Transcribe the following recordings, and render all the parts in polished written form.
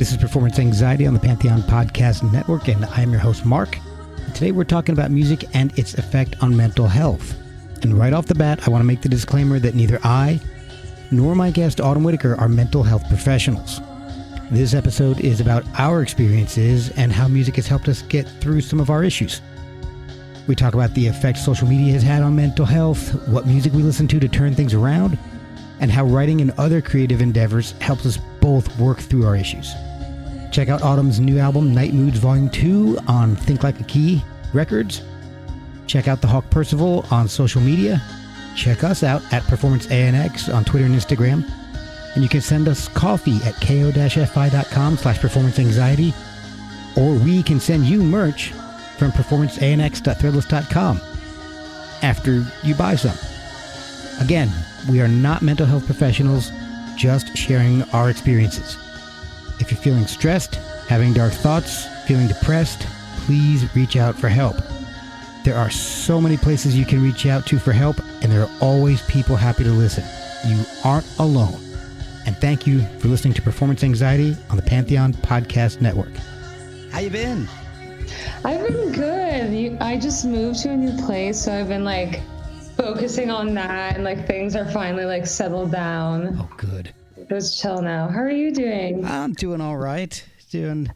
This is Performance Anxiety on the Pantheon Podcast Network, and I'm your host, Mark. And today we're talking about music and its effect on mental health. And right off the bat, I want to make the disclaimer that neither I nor my guest, Autumn Whitaker, are mental health professionals. This episode is about our experiences and how music has helped us get through some of our issues. We talk about the effect social media has had on mental health, what music we listen to turn things around, and how writing and other creative endeavors helps us both work through our issues. Check out Autumn's new album, Night Moods Volume 2, on Think Like a Key Records. Check out the Hawk Percival on social media. Check us out at Performance ANX on Twitter and Instagram. And you can send us coffee at ko-fi.com/performanceanxiety, or we can send you merch from performanceanx.threadless.com after you buy some. Again, we are not mental health professionals, just sharing our experiences. If you're feeling stressed, having dark thoughts, feeling depressed, please reach out for help. There are so many places you can reach out to for help, and there are always people happy to listen. You aren't alone. And thank you for listening to Performance Anxiety on the Pantheon Podcast Network. How you been? I've been good. I just moved to a new place, so I've been focusing on that, and things are finally settled down. Oh, good. It's chill now. How are you doing? I'm doing all right. Doing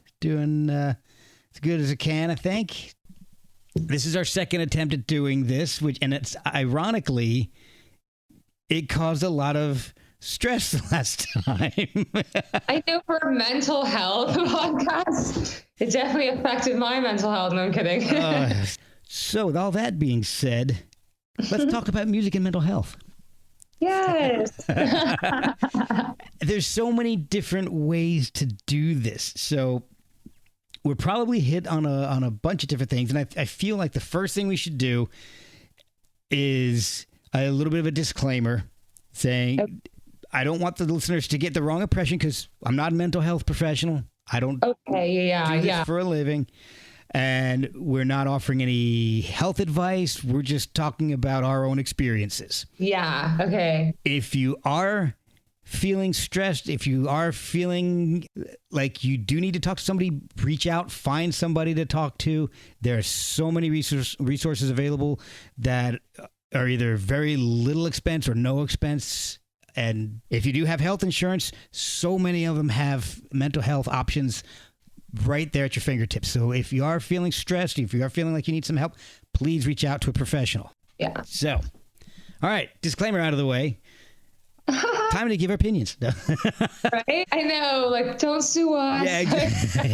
as good as I can, I think. This is our second attempt at doing this, and it's ironically, it caused a lot of stress last time. I know for a mental health podcast, it definitely affected my mental health. No, I'm kidding. So with all that being said, let's talk about music and mental health. Yes. There's so many different ways to do this. So we're probably hit on a bunch of different things. And I feel like the first thing we should do is a little bit of a disclaimer saying, okay, I don't want the listeners to get the wrong impression because I'm not a mental health professional. I don't do this for a living. And we're not offering any health advice. We're just talking about our own experiences. Yeah, okay. If you are feeling stressed, if you are feeling like you do need to talk to somebody, reach out, find somebody to talk to. There are so many resources available that are either very little expense or no expense. And if you do have health insurance, so many of them have mental health options right there at your fingertips. So if you are feeling stressed, if you are feeling like you need some help, please reach out to a professional. Yeah. So, all right, disclaimer out of the way. Time to give our opinions. Right? I know, don't sue us. Yeah,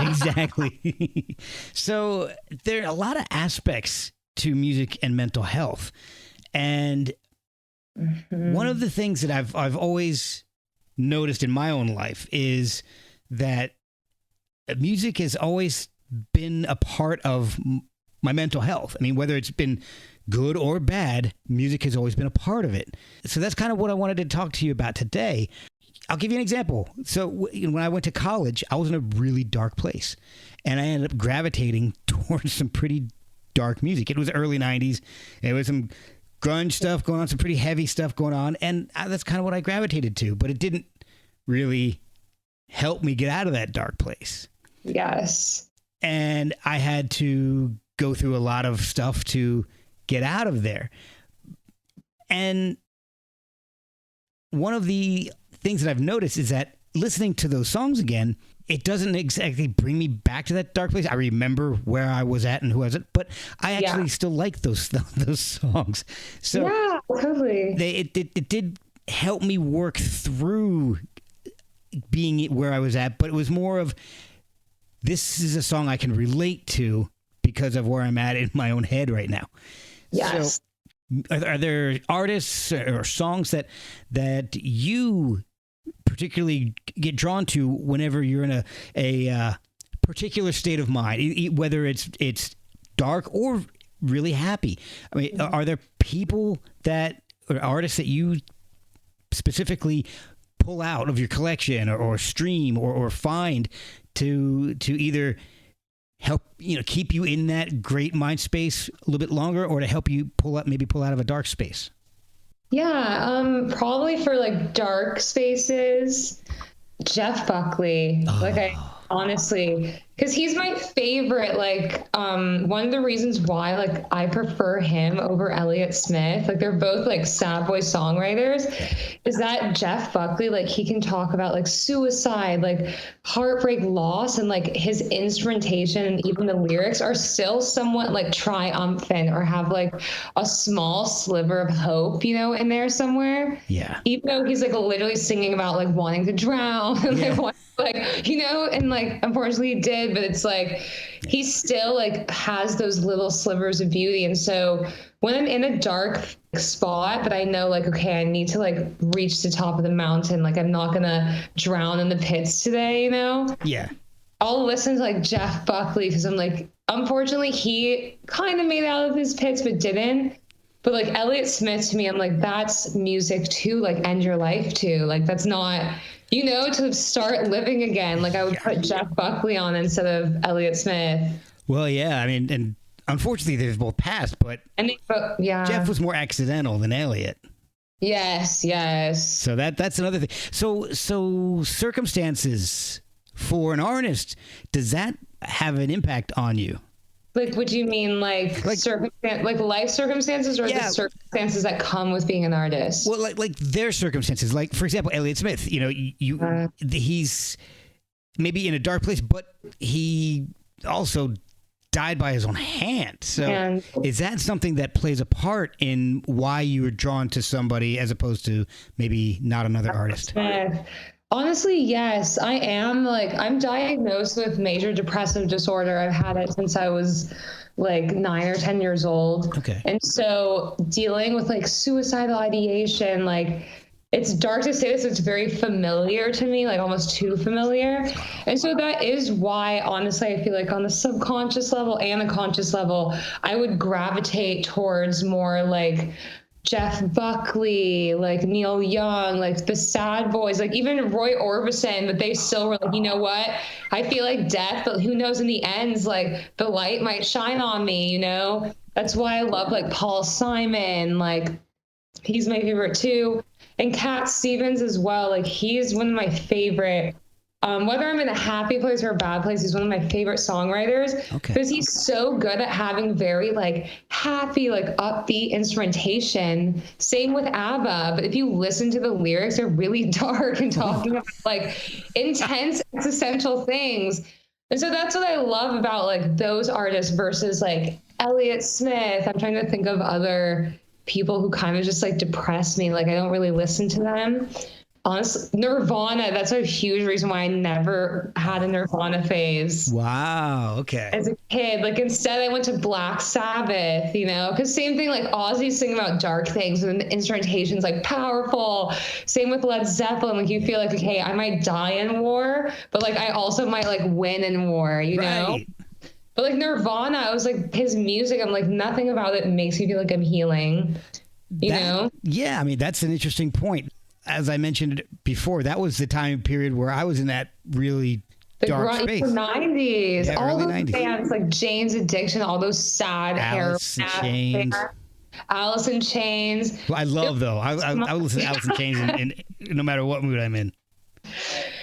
exactly. So there are a lot of aspects to music and mental health. And one of the things that I've always noticed in my own life is that music has always been a part of my mental health. I mean, whether it's been good or bad, music has always been a part of it. So that's kind of what I wanted to talk to you about today. I'll give you an example. So when I went to college, I was in a really dark place, and I ended up gravitating towards some pretty dark music. It was early 90s. There was some grunge stuff going on, some pretty heavy stuff going on, and that's kind of what I gravitated to, but it didn't really help me get out of that dark place. Yes. And I had to go through a lot of stuff to get out of there. And one of the things that I've noticed is that listening to those songs again, it doesn't exactly bring me back to that dark place. I remember where I was at and who I was at, but I actually still like those songs. So yeah, totally. It did help me work through being where I was at, but it was more of, this is a song I can relate to because of where I'm at in my own head right now. Yes. So are there artists or songs that you particularly get drawn to whenever you're in a particular state of mind, whether it's dark or really happy? I mean, are there people or artists that you specifically pull out of your collection or stream or find to either help keep you in that great mind space a little bit longer, or to help you pull out of a dark space? Yeah, probably for dark spaces, Jeff Buckley. honestly, because he's my favorite. Like, one of the reasons why like I prefer him over Elliott Smith, like they're both like sad boy songwriters, is that Jeff Buckley, like he can talk about like suicide, like heartbreak, loss, and like his instrumentation and even the lyrics are still somewhat like triumphant or have like a small sliver of hope, you know, in there somewhere. Yeah. Even though he's like literally singing about like wanting to drown and like, you know, and like unfortunately he did, but it's like he still like has those little slivers of beauty. And so when I'm in a dark spot, but I know like, okay, I need to like reach the top of the mountain, like I'm not gonna drown in the pits today, you know? Yeah. I'll listen to like Jeff Buckley because I'm like, unfortunately he kind of made it out of his pits but didn't. But like Elliott Smith, to me, I'm like, that's music to like end your life to. Like that's not, you know, to start living again. Like I would put Jeff Buckley on instead of Elliott Smith. Well, yeah, I mean, and unfortunately they've both passed, but yeah, Jeff was more accidental than Elliott. Yes. So that's another thing. So circumstances for an artist, does that have an impact on you? Like, what do you mean, like life circumstances, or the circumstances that come with being an artist? Well, like their circumstances. Like, for example, Elliott Smith. You know, he's maybe in a dark place, but he also died by his own hand. So, is that something that plays a part in why you were drawn to somebody as opposed to maybe not another artist? Honestly, yes, I am. Like, I'm diagnosed with major depressive disorder. I've had it since I was like 9 or 10 years old. Okay. And so dealing with like suicidal ideation, like it's dark to say this, it's very familiar to me, like almost too familiar. And so that is why, honestly, I feel like on the subconscious level and the conscious level, I would gravitate towards more like Jeff Buckley, like Neil Young, like the sad boys, like even Roy Orbison, but they still were like, you know what? I feel like death, but who knows in the end, like the light might shine on me, you know? That's why I love like Paul Simon, like he's my favorite too. And Cat Stevens as well, like he's one of my favorite. Whether I'm in a happy place or a bad place, he's one of my favorite songwriters because he's so good at having very like happy, like upbeat instrumentation. Same with ABBA, but if you listen to the lyrics, they're really dark and talking about like intense existential things. And so that's what I love about like those artists versus like Elliott Smith. I'm trying to think of other people who kind of just like depress me. Like I don't really listen to them. Honestly, Nirvana, that's a huge reason why I never had a Nirvana phase. Wow, okay. As a kid, like instead I went to Black Sabbath, you know, because same thing, like Ozzy's singing about dark things and the instrumentation's like powerful. Same with Led Zeppelin, like you feel like, okay, I might die in war, but like I also might like win in war, you know? But like Nirvana, I was like, his music, I'm like, nothing about it makes me feel like I'm healing, you know? Yeah, I mean, that's an interesting point. As I mentioned before, that was the time period where I was in that really dark space. The 90s. Yeah, all early those 90s. bands like Jane's Addiction, all those sad Alice in Chains. Alice in Chains. Well, I love, though. I would listen to Alice in Chains and no matter what mood I'm in.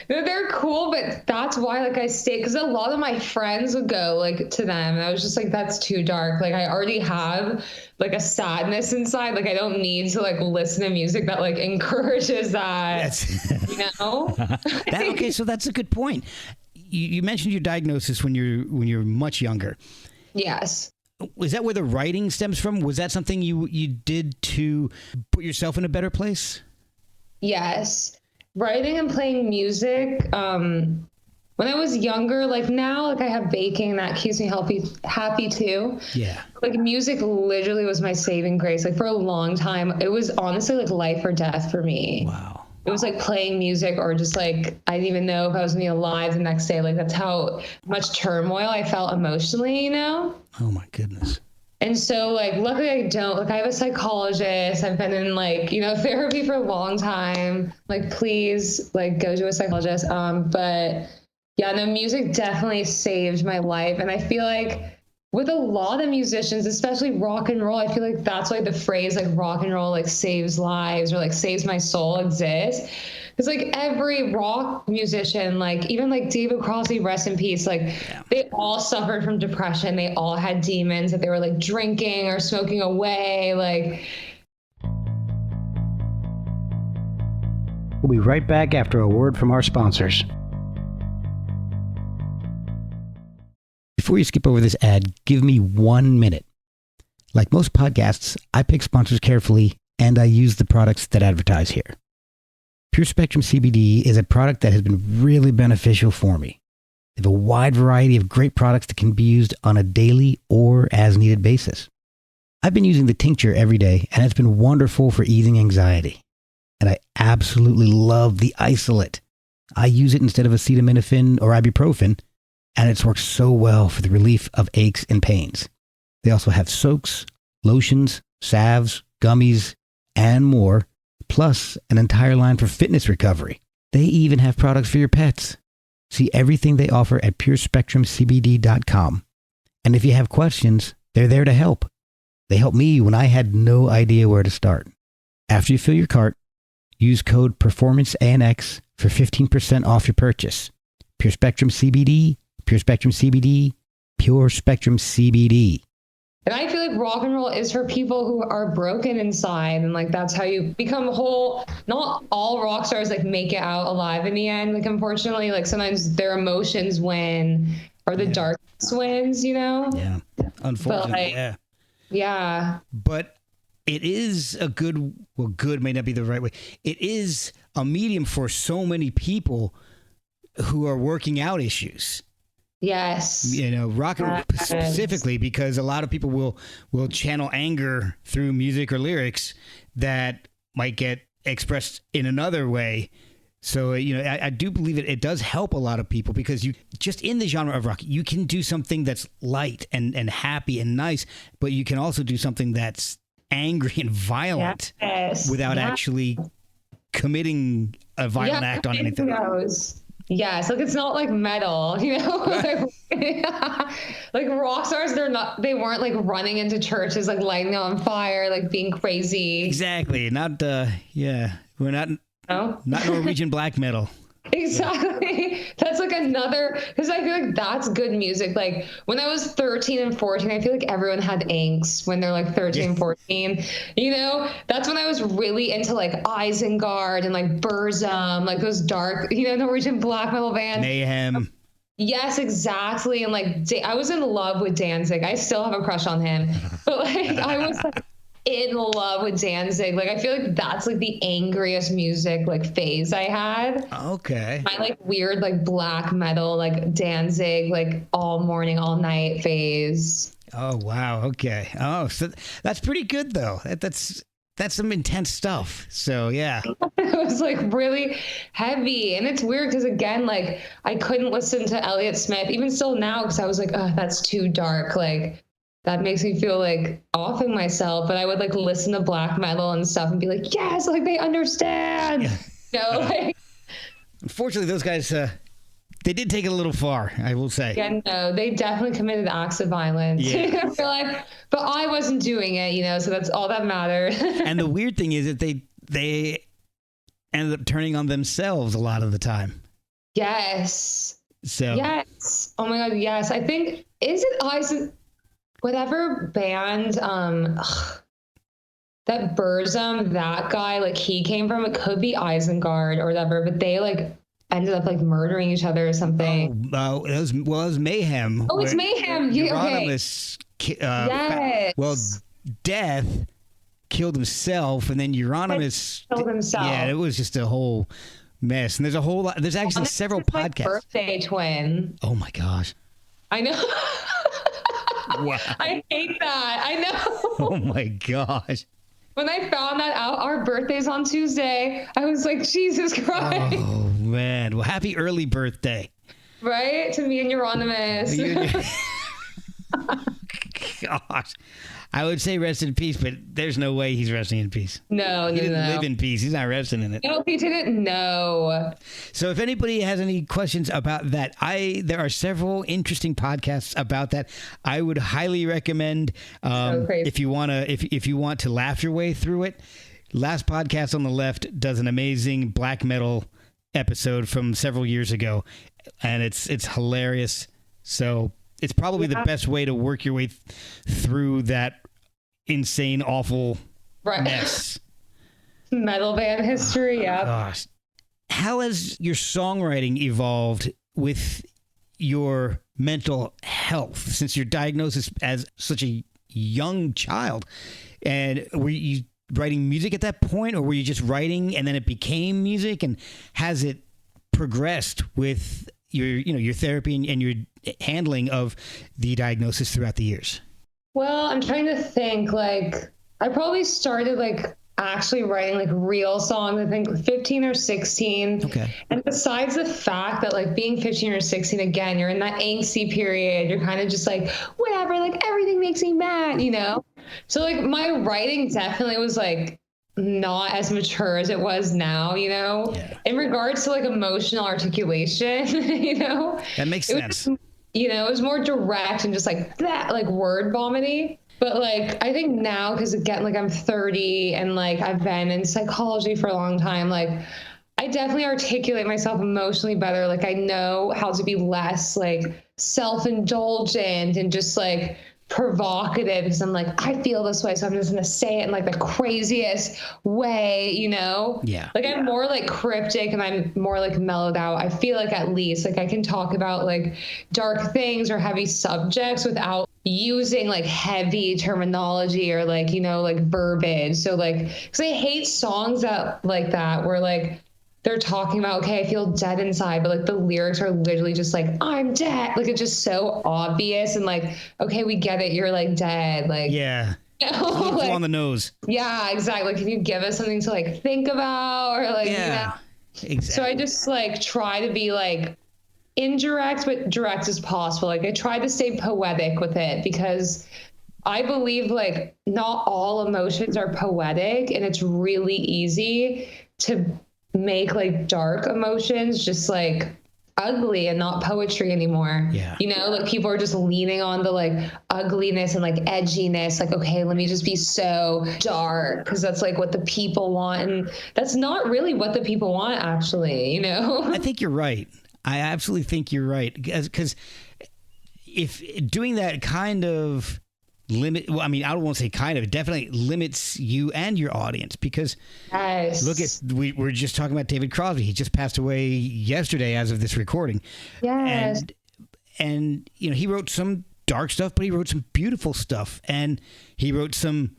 They're cool, but that's why like I stayed, because a lot of my friends would go like to them and I was just like, that's too dark. Like I already have like a sadness inside. Like I don't need to like listen to music that like encourages that. You know? Okay, so that's a good point. You mentioned your diagnosis when you're much younger. Yes. Was that where the writing stems from? Was that something you did to put yourself in a better place? Yes. Writing and playing music, when I was younger, like now, like I have baking that keeps me happy too. Yeah. Like music literally was my saving grace. Like for a long time, it was honestly like life or death for me. Wow. It was like playing music or just like, I didn't even know if I was going to be alive the next day. Like that's how much turmoil I felt emotionally, you know? Oh my goodness. And so like, luckily I don't, like I have a psychologist. I've been in like, you know, therapy for a long time. Like, please like go to a psychologist. But yeah, no, music definitely saved my life. And I feel like with a lot of musicians, especially rock and roll, I feel like that's why the phrase like rock and roll like saves lives or like saves my soul exists. Because like every rock musician, like even like David Crosby, rest in peace, like they all suffered from depression. They all had demons that they were like drinking or smoking away. Like, we'll be right back after a word from our sponsors. Before you skip over this ad, give me 1 minute. Like most podcasts, I pick sponsors carefully and I use the products that advertise here. Pure Spectrum CBD is a product that has been really beneficial for me. They have a wide variety of great products that can be used on a daily or as needed basis. I've been using the tincture every day and it's been wonderful for easing anxiety. And I absolutely love the isolate. I use it instead of acetaminophen or ibuprofen, and it's worked so well for the relief of aches and pains. They also have soaks, lotions, salves, gummies, and more, plus an entire line for fitness recovery. They even have products for your pets. See everything they offer at purespectrumcbd.com. And if you have questions, they're there to help. They helped me when I had no idea where to start. After you fill your cart, use code PERFORMANCEANX for 15% off your purchase. Pure Spectrum CBD, Pure Spectrum CBD, Pure Spectrum CBD. and I feel like rock and roll is for people who are broken inside, and like that's how you become whole. Not all rock stars like make it out alive in the end. Like unfortunately, like sometimes their emotions win or the darkness wins, you know? Yeah. Unfortunately, like, yeah. But it is a good may not be the right way. It is a medium for so many people who are working out issues. Yes. You know, rock and roll specifically, because a lot of people will channel anger through music or lyrics that might get expressed in another way. So, you know, I do believe it does help a lot of people, because you just in the genre of rock, you can do something that's light and happy and nice, but you can also do something that's angry and violent without actually committing a violent act on anything. Yes, like it's not like metal, you know. Like rock stars, they weren't like running into churches, like lighting on fire, like being crazy. Exactly. Not we're not Norwegian black metal. Exactly. That's like another, because I feel like that's good music. Like when I was 13 and 14, I feel like everyone had angst when they're like 13 and 14. You know, that's when I was really into like Isengard and like Burzum, like those dark, you know, Norwegian black metal bands. Mayhem. Yes, exactly. And like I was in love with Danzig. I still have a crush on him. But like I was like in love with Danzig. Like I feel like that's like the angriest music like phase I had. Okay. My like weird like black metal like Danzig like all morning all night phase. Oh wow. Okay. Oh, so that's pretty good though. That's some intense stuff. So yeah. It was like really heavy, and it's weird because again, like I couldn't listen to Elliott Smith even still now, because I was like, oh, that's too dark. Like that makes me feel like offing myself. But I would like listen to black metal and stuff and be like, yes, like they understand. Yeah. You know, like. Unfortunately, those guys, they did take it a little far, I will say. Yeah, no, they definitely committed acts of violence. Yeah. But I wasn't doing it, you know, so that's all that mattered. And the weird thing is that they ended up turning on themselves a lot of the time. Yes. So. Yes. Oh my God, yes. I think, is it whatever band, that Burzum, that guy, like he came from, it could be Isengard or whatever, but they like ended up like murdering each other or something. Oh, it was Mayhem. Oh, it's Mayhem. Euronymous, yes. Death killed himself, and then Euronymous killed himself. Yeah, it was just a whole mess. And there's a whole lot. There's actually several podcasts. Birthday twin. Oh my gosh. I know. Wow. I hate that. I know. Oh my gosh. When I found that out, our birthday's on Tuesday, I was like, Jesus Christ. Oh man. Well, happy early birthday. Right? To me and Euronymous. Gosh. I would say rest in peace, but there's no way he's resting in peace. No, he didn't no. live in peace. He's not resting in it. No, he didn't. No. So if anybody has any questions about that, there are several interesting podcasts about that. I would highly recommend if you want to laugh your way through it. Last Podcast on the Left does an amazing black metal episode from several years ago, and it's hilarious. So it's probably the best way to work your way through that insane, awful mess. Metal band history, yeah. Gosh. How has your songwriting evolved with your mental health since your diagnosis as such a young child? And were you writing music at that point, or were you just writing and then it became music? And has it progressed with your therapy and your handling of the diagnosis throughout the years? Well, I'm trying to think, like, I probably started like actually writing like real songs, I think 15 or 16. Okay. And besides the fact that like being 15 or 16, again, you're in that angsty period, you're kind of just like, whatever, like everything makes me mad, you know? So like my writing definitely was like not as mature as it was now, you know, in regards to like emotional articulation, you know, that makes sense. It was more direct and just like that, like word vomiting. But like, I think now, because again, like I'm 30 and like I've been in psychology for a long time, like I definitely articulate myself emotionally better. Like I know how to be less like self-indulgent and just like provocative, because I'm like, I feel this way, so I'm just gonna say it in like the craziest way, you know? Yeah. Like I'm more like cryptic and I'm more like mellowed out. I feel like at least like I can talk about like dark things or heavy subjects without using like heavy terminology or like, you know, like verbiage. So like, because I hate songs that like that where like they're talking about, okay, I feel dead inside, but like the lyrics are literally just like, I'm dead. Like it's just so obvious and like, okay, we get it. You're like dead. Like, yeah. You know, like, on the nose. Yeah, exactly. Can you give us something to like think about or like, yeah, you know? Exactly. So I just like try to be like indirect, but direct as possible. Like I try to stay poetic with it because I believe like not all emotions are poetic, and it's really easy to make like dark emotions just like ugly and not poetry anymore. Yeah. You know, like people are just leaning on the like ugliness and like edginess. Like, okay, let me just be so dark because that's like what the people want. And that's not really what the people want, actually, you know? I think you're right. I absolutely think you're right. Because if doing that kind of I don't want to say kind of, it definitely limits you and your audience, because look at, we're just talking about David Crosby. He just passed away yesterday as of this recording. Yes. And you know, he wrote some dark stuff, but he wrote some beautiful stuff. And he wrote some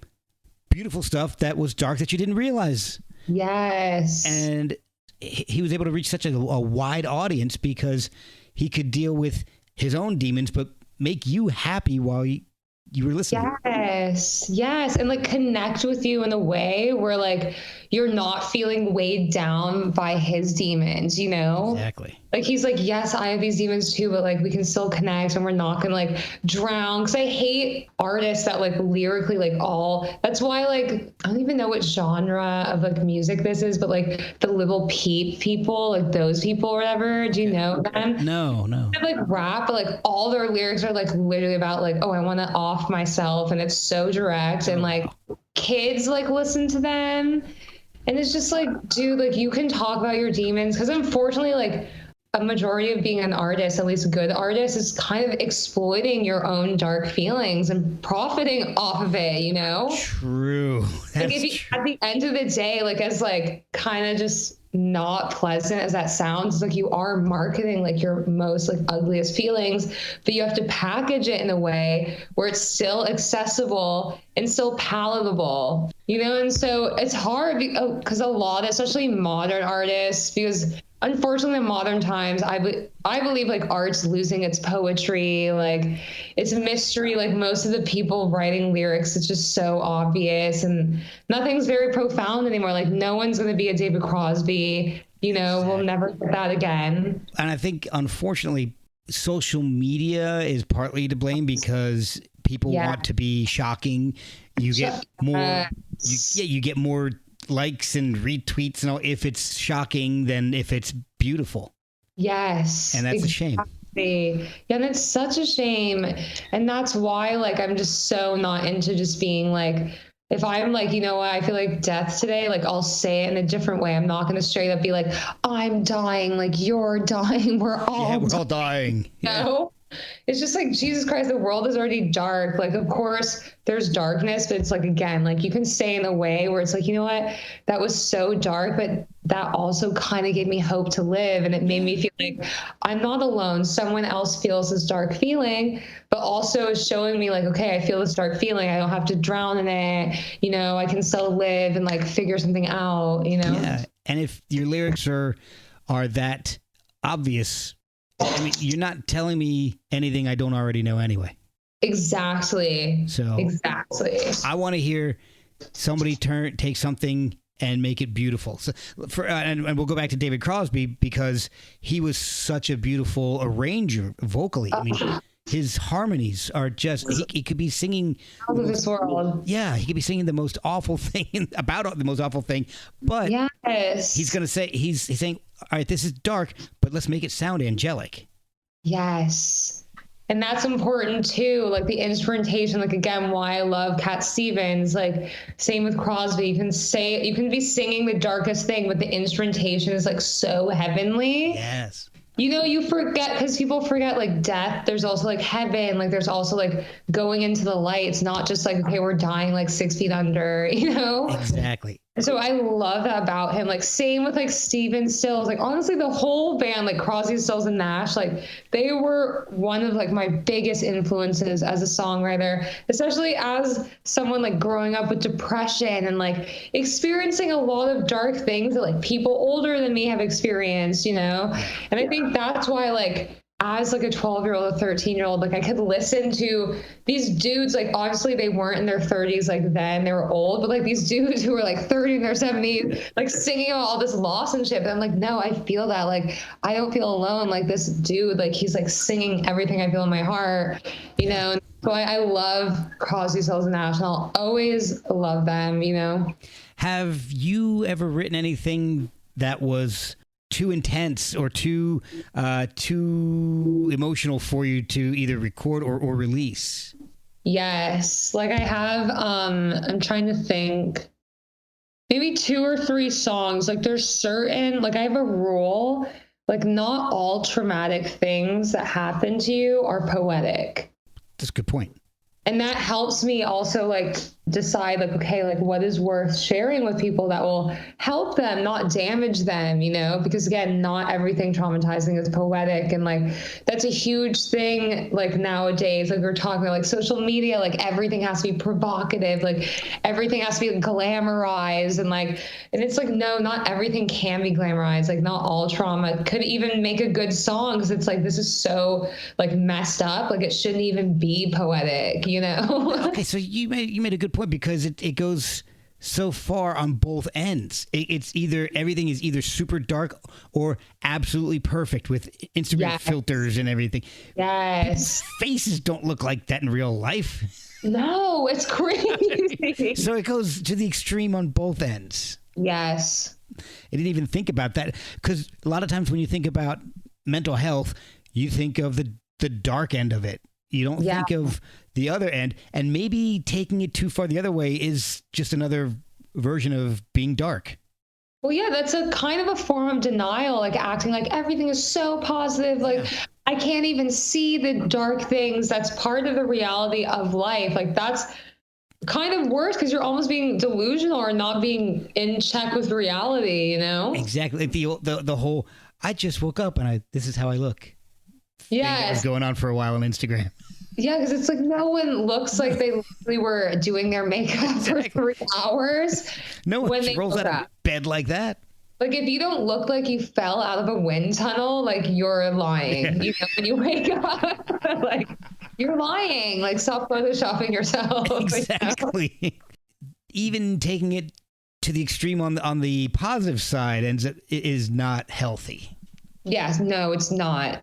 beautiful stuff that was dark that you didn't realize. Yes. And he was able to reach such a wide audience because he could deal with his own demons, but make you happy while you were listening. Yes. And like connect with you in a way where like you're not feeling weighed down by his demons, you know? Exactly. Like he's like, yes, I have these demons too, but like we can still connect and we're not gonna like drown. Cause I hate artists that like lyrically like that's why like I don't even know what genre of like music this is, but like the Little Peep people, like those people or whatever. Do you know them? No. They have like rap, but like all their lyrics are like literally about like, oh, I want to off myself, and it's so direct, and like kids like listen to them, and it's just like, dude, like you can talk about your demons, because unfortunately like a majority of being an artist, at least a good artist, is kind of exploiting your own dark feelings and profiting off of it, you know? True. Like if you, at the end of the day, like as like kind of just not pleasant as that sounds, like you are marketing like your most like ugliest feelings, but you have to package it in a way where it's still accessible and still palatable, you know? And so it's hard because a lot, especially modern artists, because unfortunately in modern times, I believe like art's losing its poetry, like its mystery. Like most of the people writing lyrics, it's just so obvious and nothing's very profound anymore. Like no one's going to be a David Crosby, you know. We'll never get that again. And I think unfortunately social media is partly to blame, because people want to be shocking. You get more you get more likes and retweets and all if it's shocking than if it's beautiful. Yes. And that's exactly. a shame. Yeah, and it's such a shame. And that's why like I'm just so not into just being like if I'm like, you know what, I feel like death today, like I'll say it in a different way. I'm not going to straight up be like, I'm dying, like you're dying, we're all dying. Yeah. No. It's just like, Jesus Christ, the world is already dark. Like, of course, there's darkness, but it's like, again, like you can say in a way where it's like, you know what, that was so dark, but that also kind of gave me hope to live. And it made me feel like I'm not alone. Someone else feels this dark feeling, but also is showing me like, okay, I feel this dark feeling. I don't have to drown in it. You know, I can still live and like figure something out, you know? Yeah. And if your lyrics are that obvious, I mean, you're not telling me anything I don't already know anyway. Exactly. So exactly. I want to hear somebody take something and make it beautiful. So and we'll go back to David Crosby because he was such a beautiful arranger vocally. I mean, his harmonies are just, he could be singing out of this world. Yeah, he could be singing the most awful thing about the most awful thing, but yes, he's going to say, he's saying, all right, this is dark, but let's make it sound angelic. Yes. And that's important too. Like the instrumentation, like again, why I love Cat Stevens, like same with Crosby. You can be singing the darkest thing, but the instrumentation is like so heavenly. Yes. You know, you forget, because people forget like death. There's also like heaven. Like there's also like going into the light. It's not just like, okay, we're dying like 6 feet under, you know? Exactly. So I love that about him. Like same with like Steven Stills. Like honestly, the whole band, like Crosby, Stills, and Nash, like they were one of like my biggest influences as a songwriter, especially as someone like growing up with depression and like experiencing a lot of dark things that like people older than me have experienced, you know? And I think that's why like as like a 12-year-old, a 13-year-old, like I could listen to these dudes, like obviously they weren't in their 30s like then, they were old, but like these dudes who were like 30 in their 70s, like singing about all this loss and shit. But I'm like, no, I feel that. Like, I don't feel alone. Like this dude, like he's like singing everything I feel in my heart, you know? So I love Crosby, Stills, and Nash, and I'll always love them, you know? Have you ever written anything that was too intense or too emotional for you to either record or release? Yes. Like I have, I'm trying to think, maybe 2 or 3 songs. Like there's certain, like I have a rule, like not all traumatic things that happen to you are poetic. That's a good point. And that helps me also like decide like, okay, like what is worth sharing with people that will help them, not damage them, you know, because again, not everything traumatizing is poetic. And like, that's a huge thing. Like nowadays, like we're talking about like social media, like everything has to be provocative, like everything has to be glamorized. And it's like, no, not everything can be glamorized. Like not all trauma could even make a good song. Cause it's like, this is so like messed up. Like it shouldn't even be poetic, you know? Okay. So you made a good point because it goes so far on both ends. It's either everything is either super dark or absolutely perfect with Instagram filters and everything. Yes. People's faces don't look like that in real life. No, it's crazy. So it goes to the extreme on both ends. Yes. I didn't even think about that because a lot of times when you think about mental health, you think of the dark end of it. You don't think of the other end, and maybe taking it too far the other way is just another version of being dark. Well, yeah, that's a kind of a form of denial, like acting like everything is so positive. Like I can't even see the dark things. That's part of the reality of life. Like that's kind of worse because you're almost being delusional or not being in check with reality, you know? Exactly. Like the whole, I just woke up and this is how I look. Yeah, was going on for a while on Instagram. Yeah, because it's like no one looks like they literally were doing their makeup for 3 hours. No one rolls out of bed like that. Like if you don't look like you fell out of a wind tunnel, like you're lying. You know, when you wake up, like you're lying. Like stop photoshopping yourself. Exactly. You know? Even taking it to the extreme on the positive side is not healthy. Yes, no, it's not.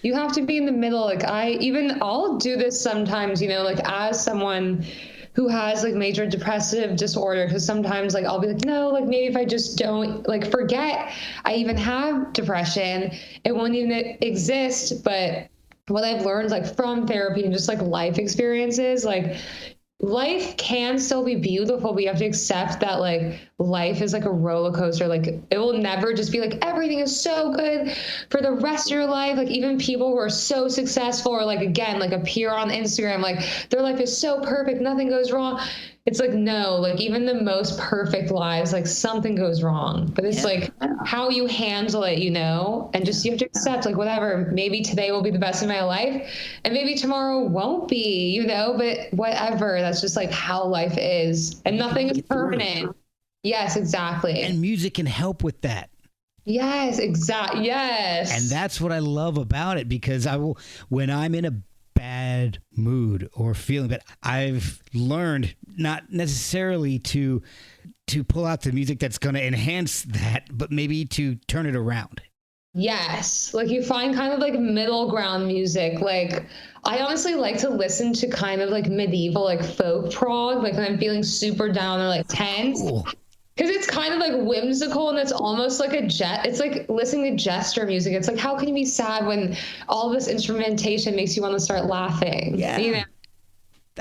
You have to be in the middle. Like I'll do this sometimes, you know, like as someone who has like major depressive disorder, because sometimes like I'll be like, no, like maybe if I just don't like forget I even have depression, it won't even exist. But what I've learned like from therapy and just like life experiences, like life can still be beautiful, but you have to accept that like life is like a roller coaster. Like it will never just be like everything is so good for the rest of your life. Like even people who are so successful or like again like appear on Instagram, like their life is so perfect, nothing goes wrong. It's like no, like even the most perfect lives, like something goes wrong. But it's like how you handle it, you know, and just you have to accept like whatever. Maybe today will be the best of my life, and maybe tomorrow won't be, you know. But whatever. That's just like how life is, and nothing is permanent. Yes, exactly. And music can help with that. Yes, exactly. Yes. And that's what I love about it, because when I'm in a bad mood or feeling bad, I've learned not necessarily to pull out the music that's going to enhance that, but maybe to turn it around. Yes. Like you find kind of like middle ground music. Like I honestly like to listen to kind of like medieval, like folk prog, like when I'm feeling super down or like tense. Cool. Because it's kind of like whimsical and it's almost like it's like listening to gesture music. It's like, how can you be sad when all this instrumentation makes you want to start laughing? Yeah. You know?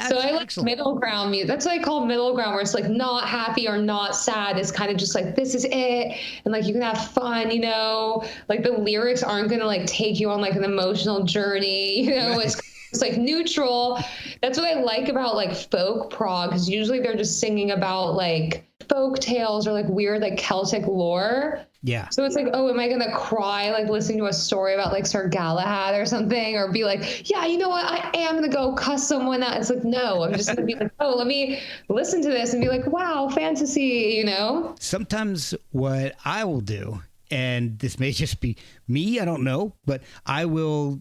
So I like excellent. middle ground music. That's what I call middle ground, where it's like not happy or not sad. It's kind of just like, this is it. And like, you can have fun, you know, like the lyrics aren't going to like take you on like an emotional journey, you know, it's like neutral. That's what I like about like folk prog, because usually they're just singing about like folk tales or like weird like Celtic lore. Yeah. So it's like, oh, am I gonna cry like listening to a story about like Sir Galahad or something, or be like, yeah, you know what, I am gonna go cuss someone out. It's like, no, I'm just gonna be like, oh, let me listen to this and be like, wow, fantasy, you know? Sometimes what I will do, and this may just be me, I don't know, but I will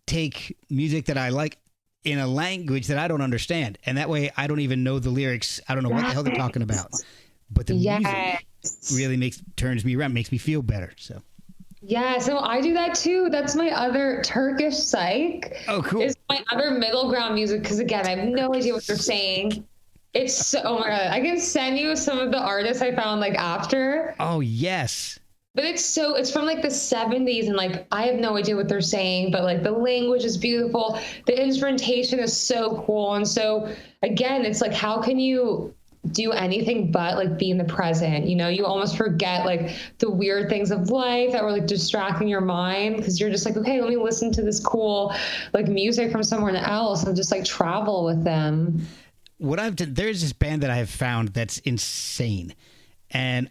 take music that I like in a language that I don't understand, and that way I don't even know the lyrics. I don't know what the hell they're talking about, but the music really turns me around, makes me feel better. So yeah, so I do that too. That's my other Turkish psych. Oh, cool. Is my other middle ground music, because again, I have no idea what they're saying. It's so, oh my god, I can send you some of the artists I found like after. Oh yes. But it's from like the 70s, and like I have no idea what they're saying, but like the language is beautiful, the instrumentation is so cool. And so again, it's like, how can you do anything but like be in the present? You know, you almost forget like the weird things of life that were like distracting your mind, because you're just like, okay, let me listen to this cool like music from someone else and just like travel with them. What I've done, there's this band that I have found that's insane, and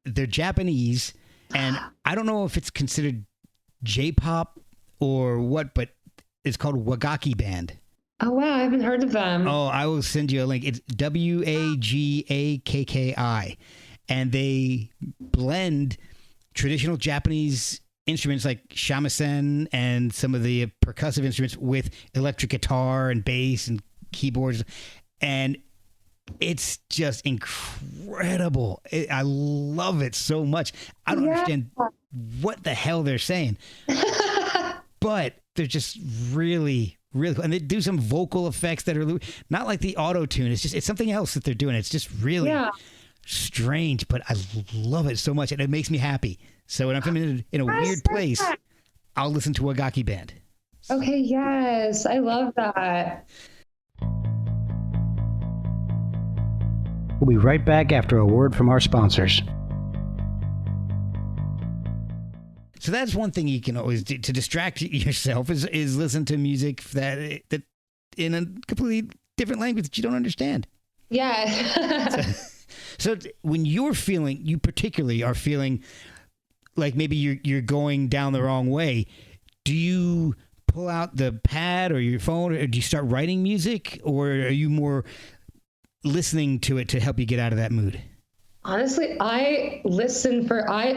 they're Japanese. And I don't know if it's considered J-pop or what, but it's called Wagaki Band. Oh, wow. I haven't heard of them. Oh, I will send you a link. It's Wagakki. And they blend traditional Japanese instruments like shamisen and some of the percussive instruments with electric guitar and bass and keyboards. And it's just incredible. I love it so much. I don't understand what the hell they're saying, but they're just really, really cool. And they do some vocal effects that are not like the auto tune. It's something else that they're doing. It's just really strange, but I love it so much, and it makes me happy. So when I'm in a weird place, I'll listen to a Wagaki Band. Okay, yes, I love that. We'll be right back after a word from our sponsors. So that's one thing you can always do to distract yourself is listen to music that in a completely different language that you don't understand. Yeah. So when you particularly are feeling like maybe you're going down the wrong way, do you pull out the pad or your phone, or do you start writing music, or are you more listening to it to help you get out of that mood? Honestly, I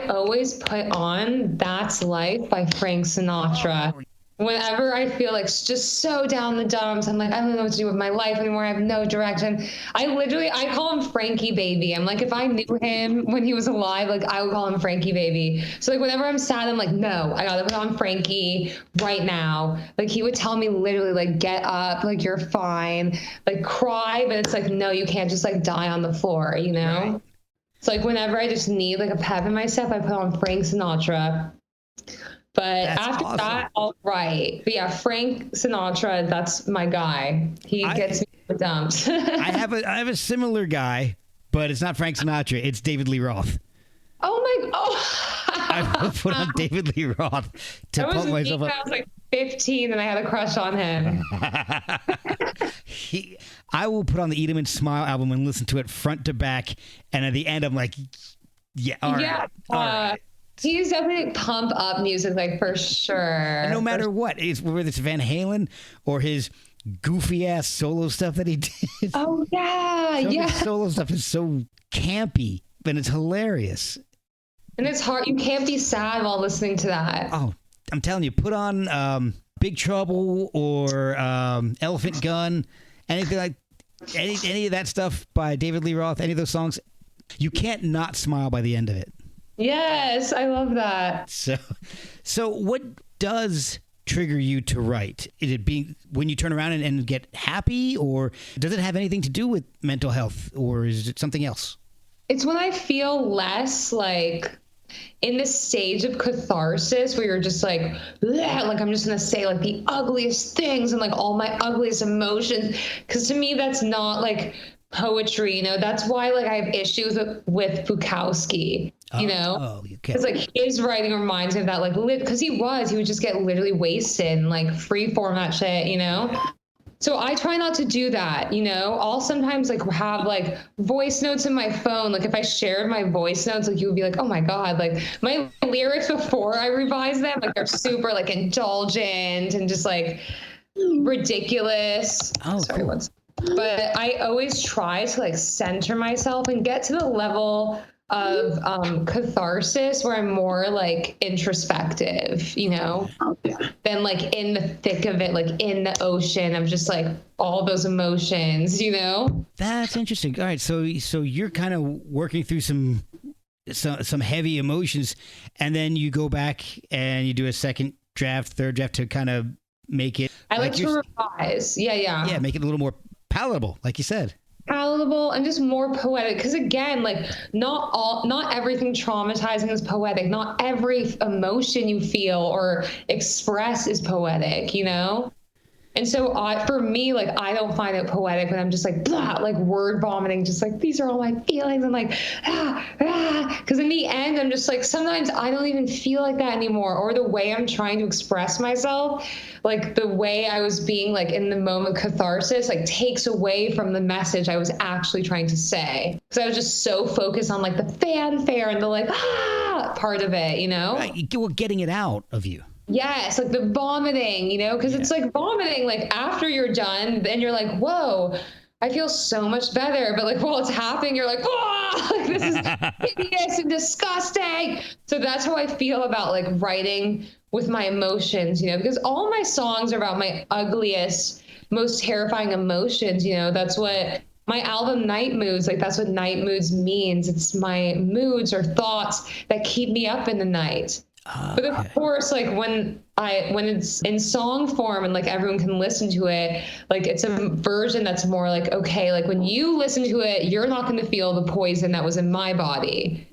always put on That's Life by Frank Sinatra. Whenever I feel like just so down the dumps, I'm like, I don't know what to do with my life anymore. I have no direction. I call him Frankie Baby. I'm like, if I knew him when he was alive, like I would call him Frankie Baby. So like whenever I'm sad, I'm like, no, I gotta put on Frankie right now. Like he would tell me literally like, get up, like you're fine, like cry, but it's like, no, you can't just like die on the floor, you know? Right. So like whenever I just need like a pep in my step, I put on Frank Sinatra. But That's after awesome. that, I'll write. But yeah, Frank Sinatra, that's my guy. He gets me in the dumps. I have a similar guy, but it's not Frank Sinatra. It's David Lee Roth. I will put on David Lee Roth to pump myself up. I was like 15 and I had a crush on him. I will put on the Eat 'Em and Smile album and listen to it front to back, and at the end I'm like, yeah, all right. He's definitely pump up music, like, for sure. And no matter what, whether it's Van Halen or his goofy ass solo stuff that he did. Oh yeah, His solo stuff is so campy, but it's hilarious. And it's hard. You can't be sad while listening to that. Oh, I'm telling you, put on Big Trouble or Elephant Gun, anything like any of that stuff by David Lee Roth, any of those songs. You can't not smile by the end of it. Yes, I love that. So what does trigger you to write? Is it being when you turn around and get happy, or does it have anything to do with mental health, or is it something else? It's when I feel less like in this stage of catharsis where you're just like I'm just going to say like the ugliest things and like all my ugliest emotions. Because to me, that's not like poetry, that's why like I have issues with Bukowski, because like his writing reminds me of that, like because he would just get literally wasted and like free form that shit, So I try not to do that, I'll sometimes like have like voice notes in my phone. Like if I shared my voice notes, like you would be like, oh my God, like my lyrics before I revise them, like they're super like indulgent and just like ridiculous. Oh, sorry, cool. But I always try to like center myself and get to the level of catharsis where I'm more like introspective, than like in the thick of it, like in the ocean of just like all those emotions, That's interesting. All right, so you're kind of working through some heavy emotions, and then you go back and you do a second draft, third draft to kind of make it. I like to revise. Yeah, make it a little more palatable, like you said. Palatable and just more poetic, because again, like not everything traumatizing is poetic. Not every emotion you feel or express is poetic, And so for me, like I don't find it poetic when I'm just like blah, like word vomiting, just like these are all my feelings and like because in the end I'm just like sometimes I don't even feel like that anymore, or the way I'm trying to express myself, like the way I was being like in the moment catharsis, like takes away from the message I was actually trying to say, because I was just so focused on like the fanfare and the like part of it, Right, well, getting it out of you. Yes, like the vomiting, because it's like vomiting, like after you're done, then you're like, whoa, I feel so much better. But like while it's happening, you're like, oh, like, this is hideous and disgusting. So that's how I feel about like writing with my emotions, because all my songs are about my ugliest, most terrifying emotions. That's what my album Night Moods, like that's what Night Moods means. It's my moods or thoughts that keep me up in the night. But of course, like when it's in song form and like everyone can listen to it, like it's a version that's more like, okay, like when you listen to it, you're not going to feel the poison that was in my body,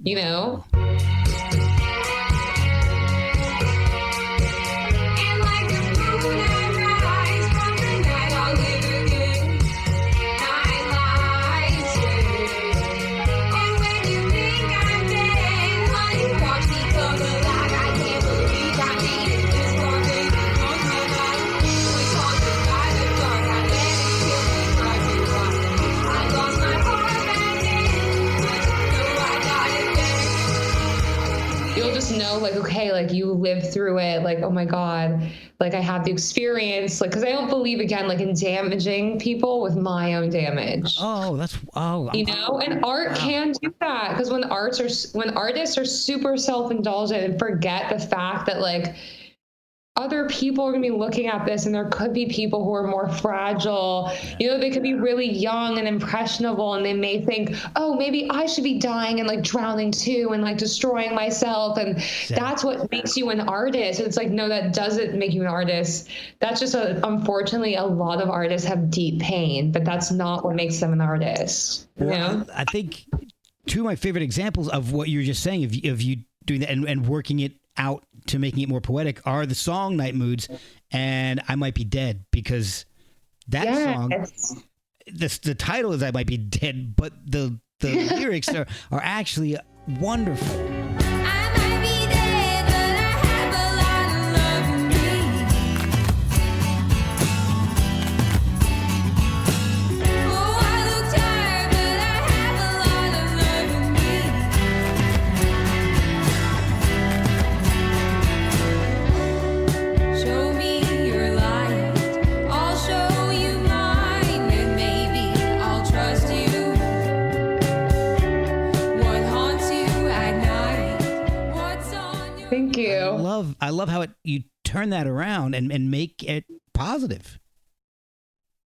Like, okay, like you lived through it, like, oh my God, like I have the experience, like, because I don't believe again like in damaging people with my own damage. And art can do that, because when artists are super self-indulgent and forget the fact that like other people are going to be looking at this, and there could be people who are more fragile. They could be really young and impressionable, and they may think, oh, maybe I should be dying and like drowning too and like destroying myself. And that's what makes you an artist. It's like, no, that doesn't make you an artist. That's just unfortunately, a lot of artists have deep pain, but that's not what makes them an artist. I think two of my favorite examples of what you were just saying, of you doing that and working it out to making it more poetic are the song Night Moods and I Might Be Dead, because that song, the title is I Might Be Dead, but the lyrics are actually wonderful. Thank you. I love how you turn that around and make it positive.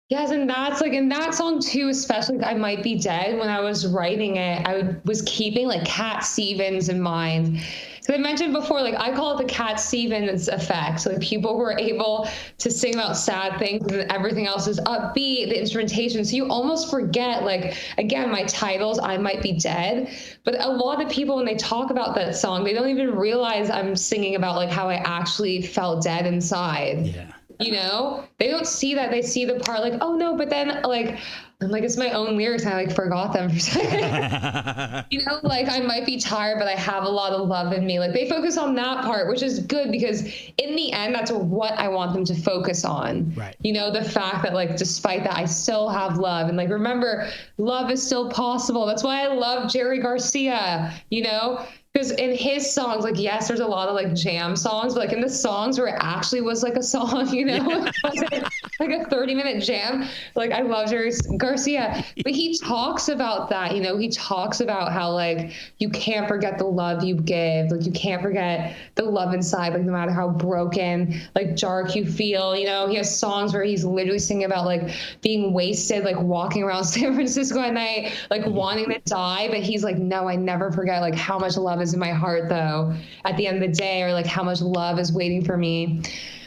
Yes, and that's like in that song too, especially I Might Be Dead. When I was writing it, I was keeping like Cat Stevens in mind. So I mentioned before, like I call it the Cat Stevens effect. So like people who are able to sing about sad things and everything else is upbeat, the instrumentation. So you almost forget, like, again, my titles, I Might Be Dead. But a lot of people, when they talk about that song, they don't even realize I'm singing about like how I actually felt dead inside. Yeah. You know, they don't see that. They see the part like, oh no, but then like, I'm like, it's my own lyrics. And I like forgot them for a second. You know, like I might be tired, but I have a lot of love in me. Like they focus on that part, which is good because in the end, that's what I want them to focus on. Right. You know, the fact that like, despite that, I still have love. And like, remember, love is still possible. That's why I love Jerry Garcia, you know? Because in his songs, like, yes, there's a lot of like jam songs, but like in the songs where it actually was like a song, you know, it wasn't like a 30-minute jam. Like I love Jerry Garcia, but he talks about that, you know, he talks about how like you can't forget the love you give, like you can't forget the love inside, like no matter how broken, like dark you feel, you know. He has songs where he's literally singing about like being wasted, like walking around San Francisco at night, like wanting to die, but he's like, no, I never forget like how much love is in my heart though at the end of the day, or like how much love is waiting for me.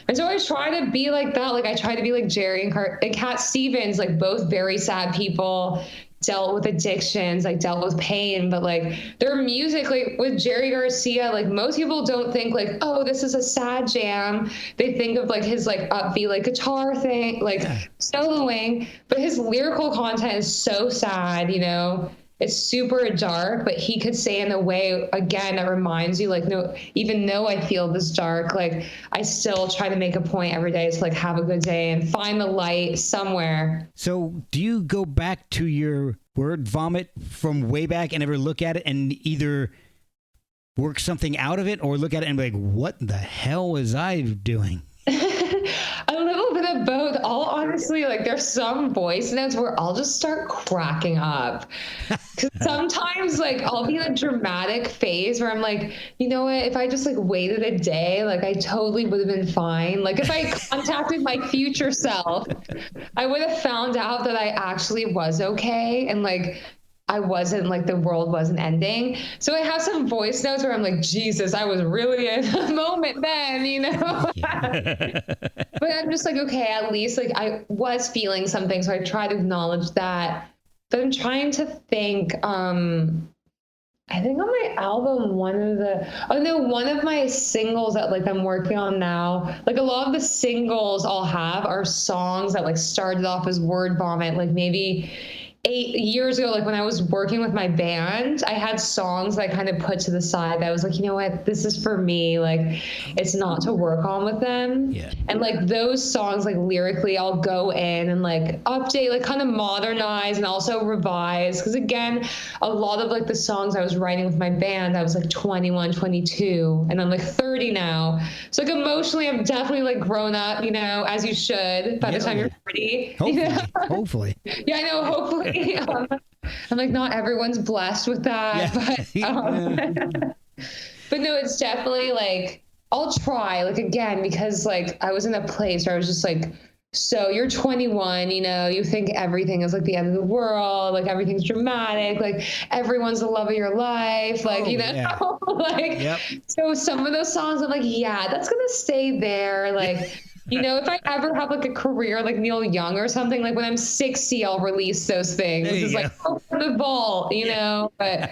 And so I try to be like that. Like I try to be like Jerry and Cat Stevens, like both very sad people, dealt with addictions, like dealt with pain, but like their music, like with Jerry Garcia, like most people don't think like, oh, this is a sad jam. They think of like his like upbeat like guitar thing, like soloing, but his lyrical content is so sad, you know. It's super dark, but he could say in a way, again, that reminds you, like, no, even though I feel this dark, like, I still try to make a point every day to, like, have a good day and find the light somewhere. So do you go back to your word vomit from way back and ever look at it and either work something out of it or look at it and be like, what the hell was I doing? A little bit of both. All honestly, like there's some voice notes where I'll just start cracking up. Because sometimes like I'll be in a dramatic phase where I'm like, you know what, if I just like waited a day, like I totally would have been fine. Like if I contacted my future self, I would have found out that I actually was okay. And like I wasn't like the world wasn't ending. So I have some voice notes where I'm like, Jesus, I was really in a moment then, you know? But I'm just like, okay, at least like I was feeling something. So I try to acknowledge that. But I'm trying to think, I think on my album, one of my singles that like I'm working on now, like a lot of the singles I'll have are songs that like started off as word vomit, like maybe 8 years ago, like when I was working with my band, I had songs that I kind of put to the side that I was like, you know what, this is for me. Like, it's not to work on with them. Yeah. And like those songs, like lyrically, I'll go in and like update, like kind of modernize and also revise. Cause again, a lot of like the songs I was writing with my band, I was like 21, 22, and I'm like 30 now. So like emotionally, I'm definitely like grown up, you know, as you should by the time you're 30. Hopefully. You know? Hopefully. Yeah, I know, hopefully. I'm like, not everyone's blessed with that, but no, it's definitely like, I'll try, like, again, because like I was in a place where I was just like, so you're 21, you know, you think everything is like the end of the world, like everything's dramatic, like everyone's the love of your life, like, you know, like, so some of those songs I'm like, yeah, that's gonna stay there, like, you know, if I ever have like a career like Neil Young or something, like when I'm 60, I'll release those things. It's like, oh, the vault, you know, but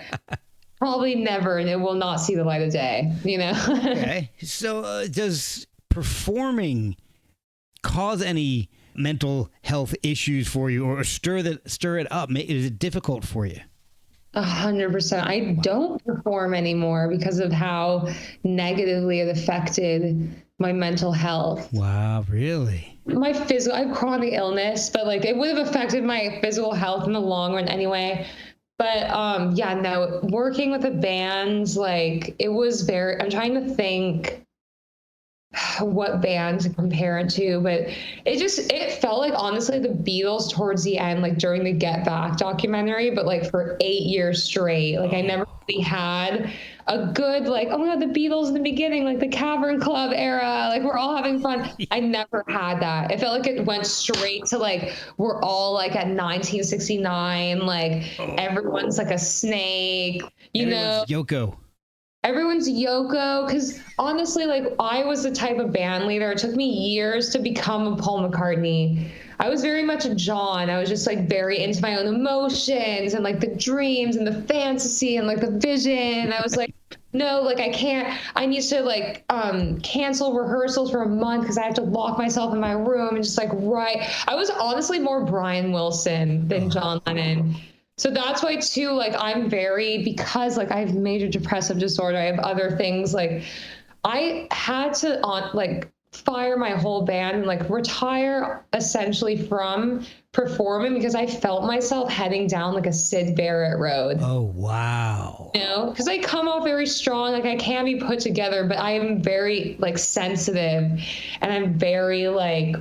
Probably never, and it will not see the light of day, Okay. So does performing cause any mental health issues for you, or stir it up? Is it difficult for you? 100%. I don't perform anymore because of how negatively it affected my mental health. Wow, really? I have chronic illness, but like it would have affected my physical health in the long run anyway. But yeah, no, working with a band, like it was I'm trying to think what band to compare it to, but it felt like honestly the Beatles towards the end, like during the Get Back documentary, but like for 8 years straight. Like I never really had a good like, oh my God, the Beatles in the beginning, like the Cavern Club era, like we're all having fun. I never had that. It felt like it went straight to like we're all like at 1969, like everyone's like a snake, Everyone's Yoko. Everyone's Yoko, because honestly, like I was the type of band leader. It took me years to become a Paul McCartney. I was very much a John. I was just like very into my own emotions and like the dreams and the fantasy and like the vision. I was like, no, like I need to like cancel rehearsals for a month because I have to lock myself in my room and just like write. I was honestly more Brian Wilson than John Lennon. So that's why too, like because like I have major depressive disorder, I have other things, like I had to like fire my whole band and like retire essentially from performing because I felt myself heading down like a Syd Barrett road. Oh, wow. Because I come off very strong, like I can be put together, but I am very like sensitive and I'm very like,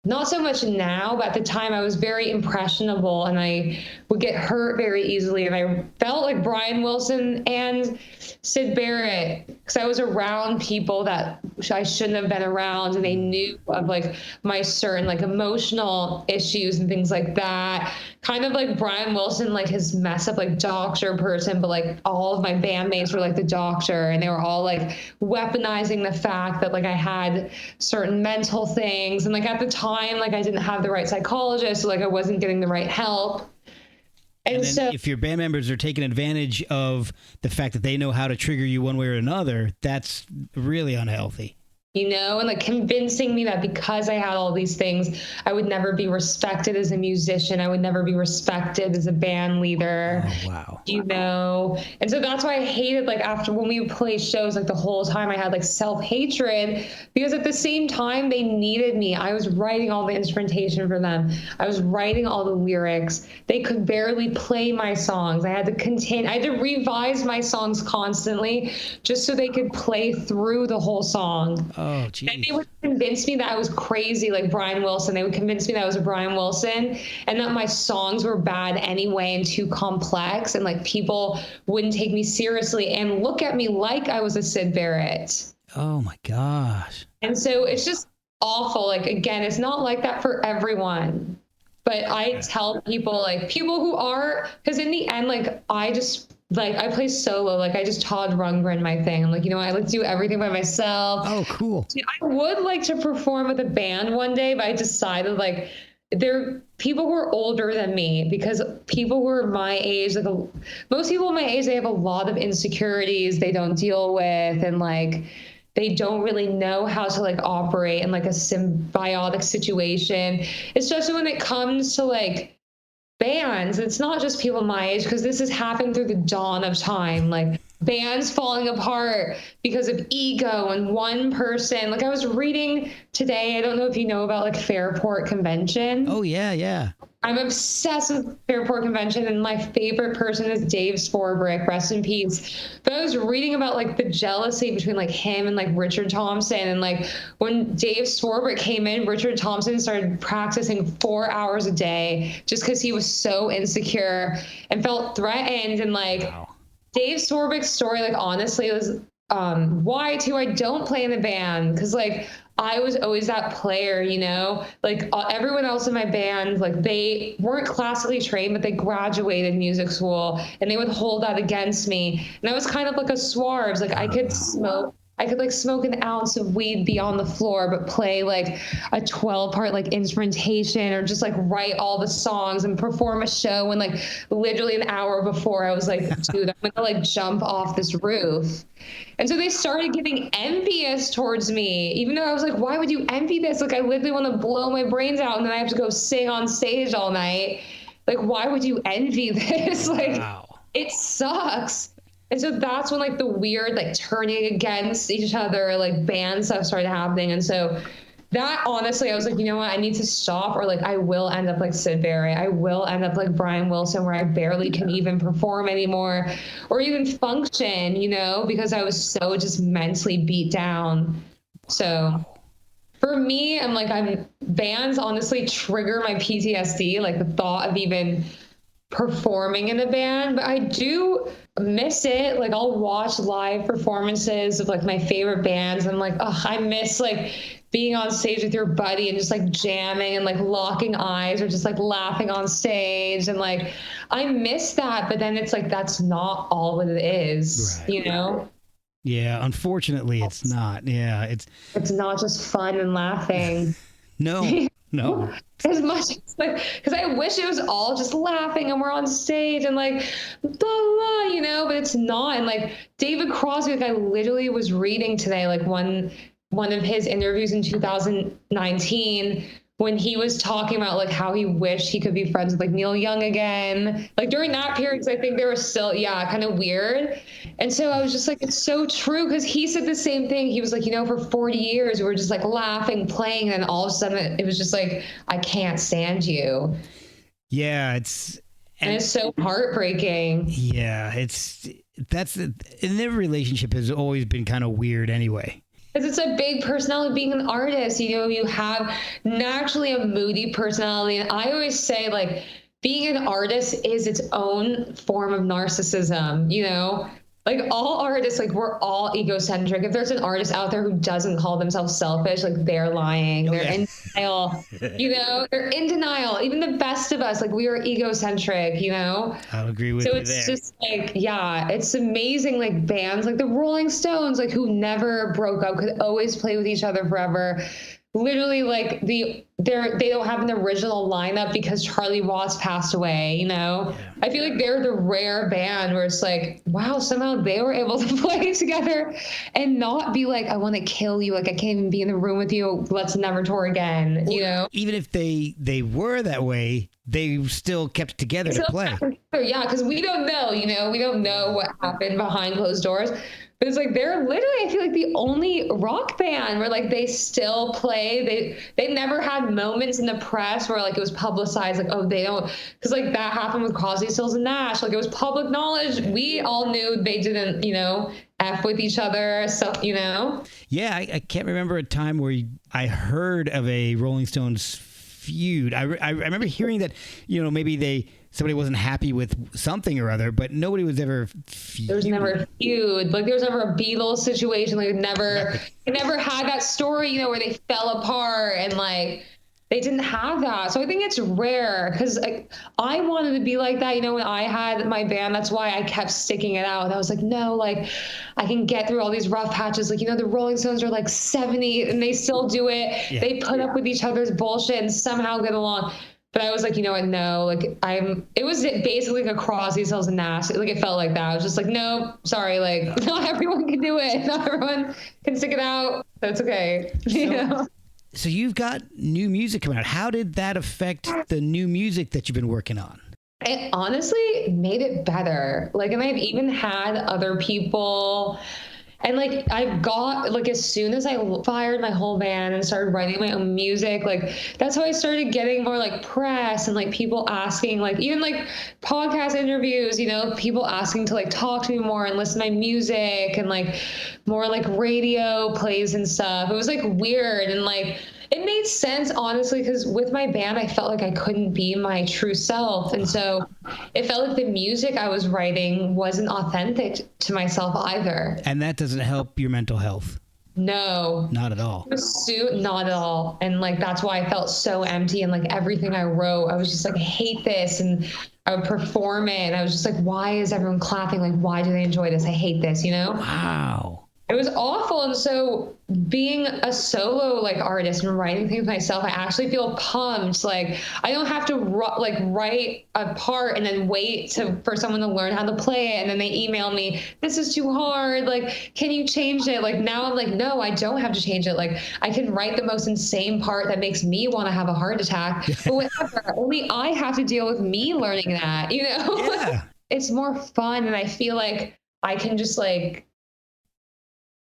not so much now, but at the time I was very impressionable and I would get hurt very easily. And I felt like Brian Wilson and Syd Barrett because I was around people that I shouldn't have been around, and they knew of like my certain like emotional issues and things like that. Kind of like Brian Wilson, like his mess up like doctor person, but like all of my bandmates were like the doctor, and they were all like weaponizing the fact that like I had certain mental things, and like at the time like I didn't have the right psychologist, so like I wasn't getting the right help. And then so if your band members are taking advantage of the fact that they know how to trigger you one way or another, that's really unhealthy. And like convincing me that because I had all these things, I would never be respected as a musician. I would never be respected as a band leader. Oh, wow. And so that's why I hated, like, after when we would play shows, like the whole time I had like self-hatred, because at the same time they needed me. I was writing all the instrumentation for them. I was writing all the lyrics. They could barely play my songs. I had to revise my songs constantly just so they could play through the whole song. Oh, geez. And they would convince me that I was crazy, like Brian Wilson. They would convince me that I was a Brian Wilson and that my songs were bad anyway and too complex, and like people wouldn't take me seriously and look at me like I was a Syd Barrett. Oh my gosh. And so it's just awful. Like, again, it's not like that for everyone. But I tell people, like people who are, because in the end, like I play solo, like I just Todd Rundgren my thing. I'm like, I like to do everything by myself. Oh, cool. I would like to perform with a band one day, but I decided like there people who are older than me, because people who are my age, like most people my age, they have a lot of insecurities they don't deal with, and like they don't really know how to like operate in like a symbiotic situation, especially when it comes to like bands. It's not just people my age, because this has happened through the dawn of time, like bands falling apart because of ego and one person. Like I was reading today, I don't know if you know about like Fairport Convention. Oh yeah. I'm obsessed with Fairport Convention, and my favorite person is Dave Swarbrick, rest in peace. But I was reading about like the jealousy between like him and like Richard Thompson, and like when Dave Swarbrick came in, Richard Thompson started practicing 4 hours a day just because he was so insecure and felt threatened. And like Dave Swarbrick's story, like honestly, was why too I don't play in the band, because like I was always that player, like everyone else in my band, like they weren't classically trained, but they graduated music school, and they would hold that against me. And I was kind of like a Swarves, like I could smoke I could like smoke an ounce of weed, be on the floor, but play like a 12-part like instrumentation, or just like write all the songs and perform a show. And like literally an hour before I was like, dude, I'm gonna like jump off this roof. And so they started getting envious towards me, even though I was like, why would you envy this? Like, I literally want to blow my brains out and then I have to go sing on stage all night. Like, why would you envy this? Like, Wow. it sucks. And so that's when like the weird, like turning against each other, like band stuff started happening. And so that honestly, I was like, you know what, I need to stop, or like I will end up like Sid Barrett. I will end up like Brian Wilson, where I barely can even perform anymore or even function, you know, because I was so just mentally beat down. So for me, bands honestly trigger my PTSD, like the thought of even performing in a band, but I do miss it. Like I'll watch live performances of like my favorite bands. And I'm like, oh, I miss like being on stage with your buddy and just like jamming and like locking eyes or just like laughing on stage. And like, I miss that. But then it's like, that's not all what it is, Right. you know? Yeah, unfortunately, it's not. Yeah, It's not just fun and laughing. no. As much as like, because I wish it was all just laughing and we're on stage and like blah blah, you know, but it's not. And like David Crosby, like I literally was reading today like one of his interviews in 2019 when he was talking about like how he wished he could be friends with like Neil Young again, like during that period, because I think they were still kind of weird. And so I was just like, it's so true, because he said the same thing. He was like, you know, for 40 years we were just like laughing, playing, and then all of a sudden it was just like, I can't stand you. Yeah, and it's so heartbreaking. Yeah, and their relationship has always been kind of weird anyway. Because it's a big personality being an artist. You know, you have naturally a moody personality. And I always say, like, being an artist is its own form of narcissism, you know? Like, all artists, like, we're all egocentric. If there's an artist out there who doesn't call themselves selfish, like, they're lying. They're in denial. You know? They're in denial. Even the best of us, like, we are egocentric, you know? I'll agree with you there. So it's just, like, yeah, it's amazing, like, bands like the Rolling Stones, like, who never broke up, could always play with each other forever. Literally, like, they don't have an original lineup because Charlie Watts passed away, you know? Yeah. I feel like they're the rare band where it's like, wow, somehow they were able to play together and not be like, I want to kill you, like I can't even be in the room with you, let's never tour again, you know? Even if they were that way, they still kept together to play. Yeah, because we don't know, you know? We don't know what happened behind closed doors. But it's like they're literally, I feel like, the only rock band where like they still play. They never had moments in the press where like it was publicized, like, oh, they don't, because like that happened with Crosby, Stills, and Nash. Like it was public knowledge. We all knew they didn't, you know, F with each other, so, you know. Yeah, I can't remember a time where I heard of a Rolling Stones feud. I remember hearing that, you know, maybe somebody wasn't happy with something or other, but nobody was ever feud. There was never a feud. Like there was never a Beatles situation. Like it never had that story, you know, where they fell apart and like they didn't have that. So I think it's rare, because like, I wanted to be like that, you know, when I had my band. That's why I kept sticking it out. And I was like, no, like I can get through all these rough patches. Like, you know, the Rolling Stones are like 70 and they still do it. Yeah. They put up with each other's bullshit and somehow get along. But I was like, you know what, no, like it was basically like a Crosby, Stills, and Nash. Like it felt like that. I was just like, no, sorry, like not everyone can do it. Not everyone can stick it out. That's okay. You know? So you've got new music coming out. How did that affect the new music that you've been working on? It honestly made it better. Like, and I've even had other people. And like I've got, like, as soon as I fired my whole band and started writing my own music, like that's how I started getting more like press and like people asking, like even like podcast interviews, you know, people asking to like talk to me more and listen to my music, and like more like radio plays and stuff. It was like weird, and like it made sense, honestly, because with my band, I felt like I couldn't be my true self. And so it felt like the music I was writing wasn't authentic to myself either. And that doesn't help your mental health. No. Not at all. Not at all. And like, that's why I felt so empty. And like everything I wrote, I was just like, I hate this. And I would perform it. And I was just like, why is everyone clapping? Like, why do they enjoy this? I hate this, you know? Wow. It It was awful. And so being a solo like artist and writing things myself, I actually feel pumped. Like I don't have to write a part and then wait for someone to learn how to play it. And then they email me, this is too hard. Like, can you change it? Like now I'm like, no, I don't have to change it. Like I can write the most insane part that makes me want to have a heart attack, but whatever, only I have to deal with me learning that, you know? Yeah. It's more fun. And I feel like I can just like,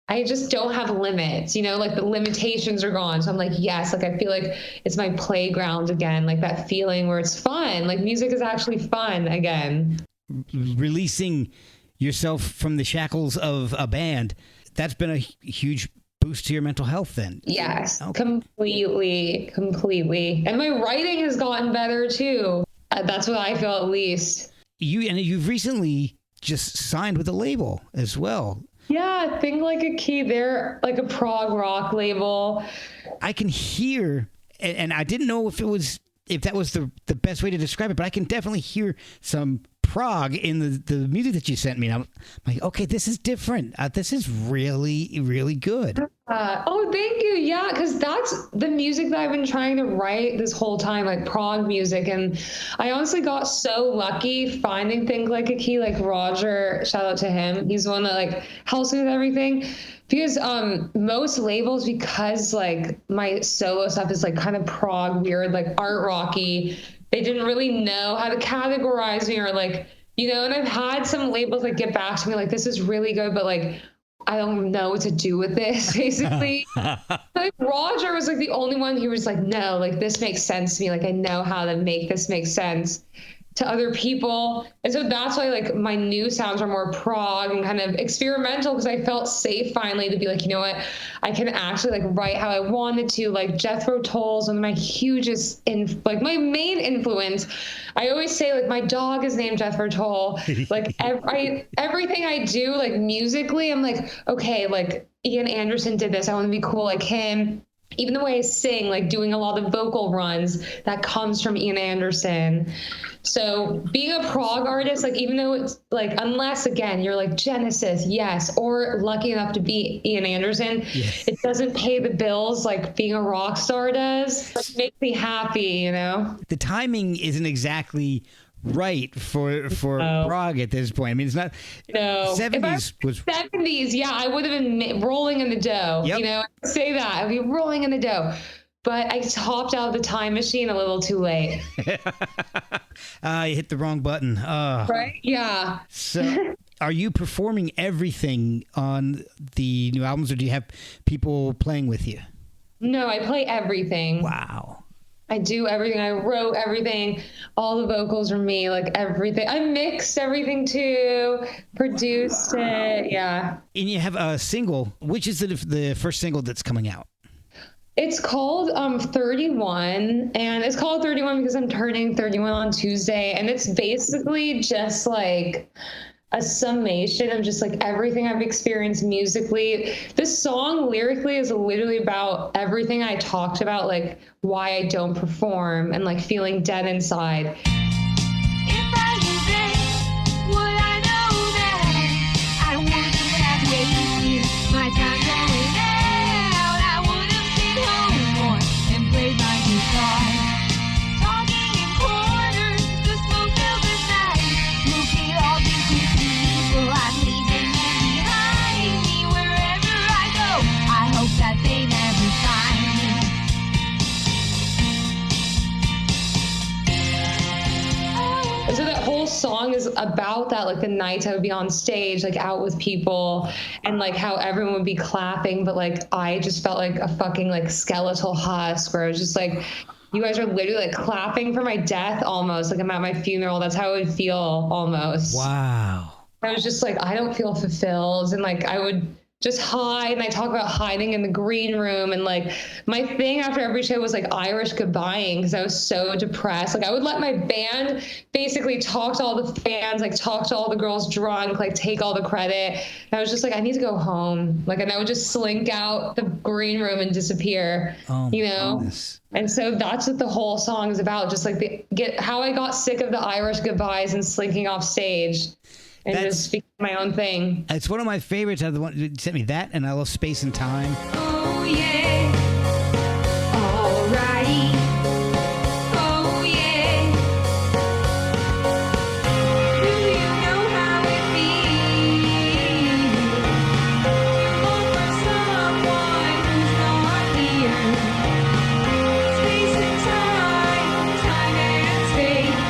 I just don't have limits, you know, like the limitations are gone. So I'm like, yes, like I feel like it's my playground again, like that feeling where it's fun. Like music is actually fun again. Releasing yourself from the shackles of a band, that's been a huge boost to your mental health then. Yes, okay. completely. And my writing has gotten better too. That's what I feel at least. You've recently just signed with a label as well. Yeah, Think Like a Key. They're like a prog rock label. I can hear, and I didn't know if that was the best way to describe it, but I can definitely hear some prog in the music that you sent me. And I'm like, okay, this is different. This is really, really good. Oh, thank you. Yeah, because that's the music that I've been trying to write this whole time, like prog music. And I honestly got so lucky finding Think Like a Key, like Roger, shout out to him. He's the one that like helps me with everything. Because most labels, because like my solo stuff is like kind of prog weird, like art rocky, they didn't really know how to categorize me or like, you know, and I've had some labels like get back to me like, this is really good, but like, I don't know what to do with this, basically. Like Roger was like the only one who was like, no, like this makes sense to me. Like I know how to make this make sense to other people. And so that's why like my new sounds are more prog and kind of experimental, because I felt safe finally to be like, you know what, I can actually like write how I wanted to. Like Jethro Tull's one of my hugest like my main influence. I always say like my dog is named Jethro Tull. Like everything I do like musically, I'm like, okay, like Ian Anderson did this, I want to be cool like him. Even the way I sing, like doing a lot of vocal runs, that comes from Ian Anderson. So being a prog artist, like even though it's like, unless again, you're like Genesis, yes, or lucky enough to be Ian Anderson, yes, it doesn't pay the bills like being a rock star does. It makes me happy, you know? The timing isn't exactly right for prog at this point. I mean, it's not. No, 70s was 70s. Yeah, I would have been rolling in the dough. Yep. You know, I say that I'd be rolling in the dough, but I hopped out of the time machine a little too late. You hit the wrong button. Right? Yeah. So, are you performing everything on the new albums, or do you have people playing with you? No, I play everything. Wow. I do everything. I wrote everything. All the vocals are me, like everything. I mixed everything too, produced it. Yeah. And you have a single. Which is the first single that's coming out? It's called 31, and it's called 31 because I'm turning 31 on Tuesday. And it's basically just like a summation of just like everything I've experienced musically. This song lyrically is literally about everything I talked about, like why I don't perform and like feeling dead inside. Song is about that, like the nights I would be on stage, like out with people, and like how everyone would be clapping, but like I just felt like a fucking like skeletal husk, where I was just like, you guys are literally like clapping for my death almost, like I'm at my funeral. That's how it would feel almost. Wow. I was just like, I don't feel fulfilled, and like I would just hide, and I talk about hiding in the green room, and like my thing after every show was like Irish goodbying, because I was so depressed. Like I would let my band basically talk to all the fans, like talk to all the girls drunk, like take all the credit. And I was just like, I need to go home. Like, and I would just slink out the green room and disappear, you know? Goodness. And so that's what the whole song is about. Just like how I got sick of the Irish goodbyes and slinking off stage. and just speak my own thing. It's one of my favorites. The one who sent me that, and I love Space and Time. Oh yeah, alrighty. Oh yeah. Do you know how it feels? All for someone who's not here. Space and time, time and space.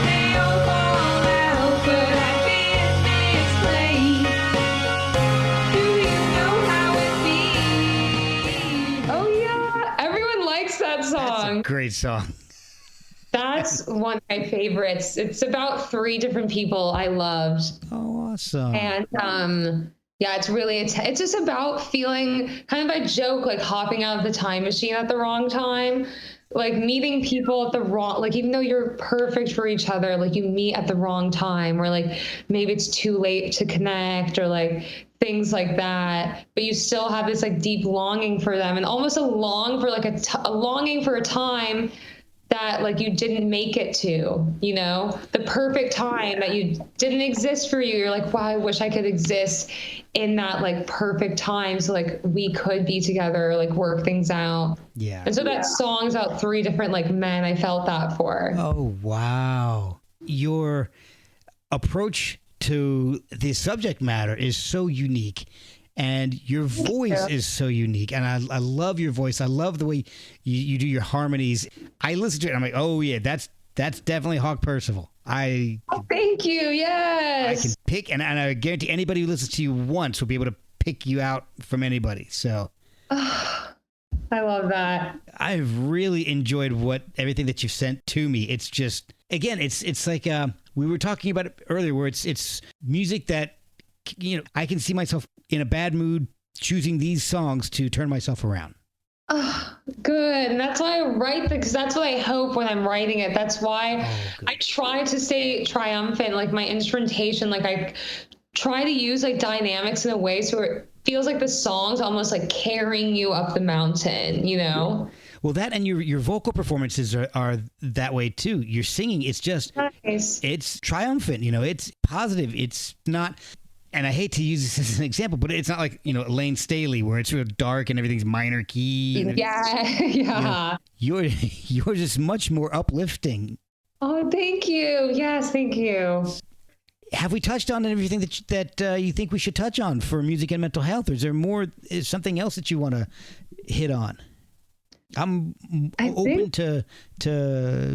They all fall out, but I can't explain. Do you know how it feels? Oh yeah, everyone likes that song. That's a great song. That's one of my favorites. It's about 3 different people I loved. Oh, awesome. And yeah, it's just about feeling kind of a joke, like hopping out of the time machine at the wrong time, like meeting people at the wrong, like even though you're perfect for each other, like you meet at the wrong time, or like maybe it's too late to connect, or like things like that, but you still have this like deep longing for them, and almost a longing for a time that like you didn't make it to, you know, the perfect time that you didn't exist for you. You're like, wow, I wish I could exist in that like perfect time, so like we could be together, like work things out. Yeah. And so that song's about 3 different like men I felt that for. Oh, wow. Your approach to the subject matter is so unique, and your voice is so unique. And I love your voice. I love the way you do your harmonies. I listen to it and I'm like, oh yeah, that's definitely Hawk Percival. Thank you. Yes. I can pick, and I guarantee anybody who listens to you once will be able to pick you out from anybody. So I love that. I've really enjoyed everything that you've sent to me. It's just, again, it's like we were talking about it earlier, where it's music that, you know, I can see myself in a bad mood choosing these songs to turn myself around. Oh, good. And that's why I write because that's what I hope when I'm writing it. That's why I try to stay triumphant, like my instrumentation, like I try to use like dynamics in a way so it feels like the song's almost like carrying you up the mountain, you know? Well, that and your vocal performances are that way too. Your singing, it's just, nice. It's triumphant, you know, it's positive. It's not, and I hate to use this as an example, but it's not like, you know, Elaine Staley, where it's real dark and everything's minor key. Yeah. You know, yours is much more uplifting. Oh, thank you. Yes, thank you. Have we touched on everything that you think we should touch on for music and mental health? Or is there more? Is something else that you want to hit on? I'm open to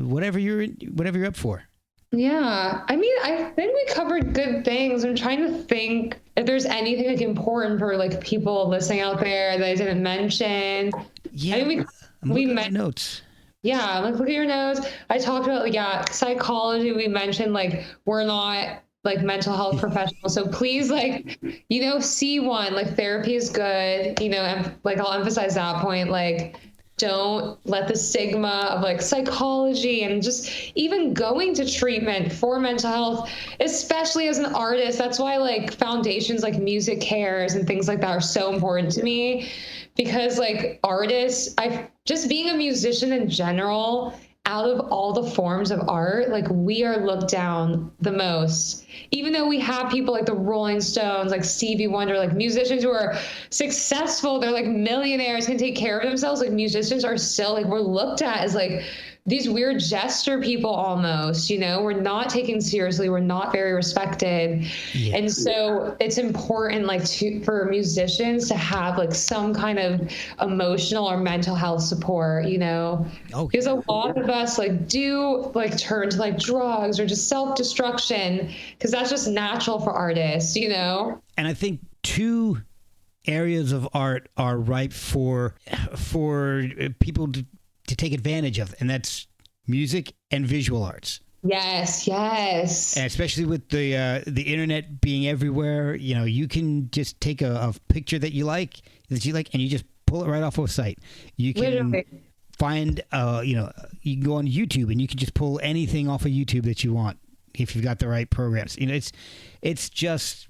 whatever you're up for. Yeah. I mean, I think we covered good things. I'm trying to think if there's anything like important for like people listening out there that I didn't mention. Yeah. I mean, we met notes. Yeah. Like look at your notes. I talked about like, psychology. We mentioned like, we're not like mental health professionals. So please, like, you know, see one, like therapy is good, you know, and like, I'll emphasize that point. Like, don't let the stigma of like psychology and just even going to treatment for mental health, especially as an artist. That's why like foundations like Music Cares and things like that are so important to me, because like artists, just being a musician in general, out of all the forms of art, like we are looked down the most. Even though we have people like the Rolling Stones, like Stevie Wonder, like musicians who are successful, they're like millionaires, can take care of themselves. Like musicians are still like, we're looked at as like these weird jester people almost, you know, we're not taken seriously. We're not very respected. Yeah. And so it's important like for musicians to have like some kind of emotional or mental health support, you know, because a lot of us like do like turn to like drugs or just self-destruction because that's just natural for artists, you know? And I think 2 areas of art are ripe for people to take advantage of, and that's music and visual arts. Yes. And especially with the internet being everywhere, you know, you can just take a picture that you like, and you just pull it right off of a site. You can find, you know, you can go on YouTube and you can just pull anything off of YouTube that you want if you've got the right programs. You know, it's just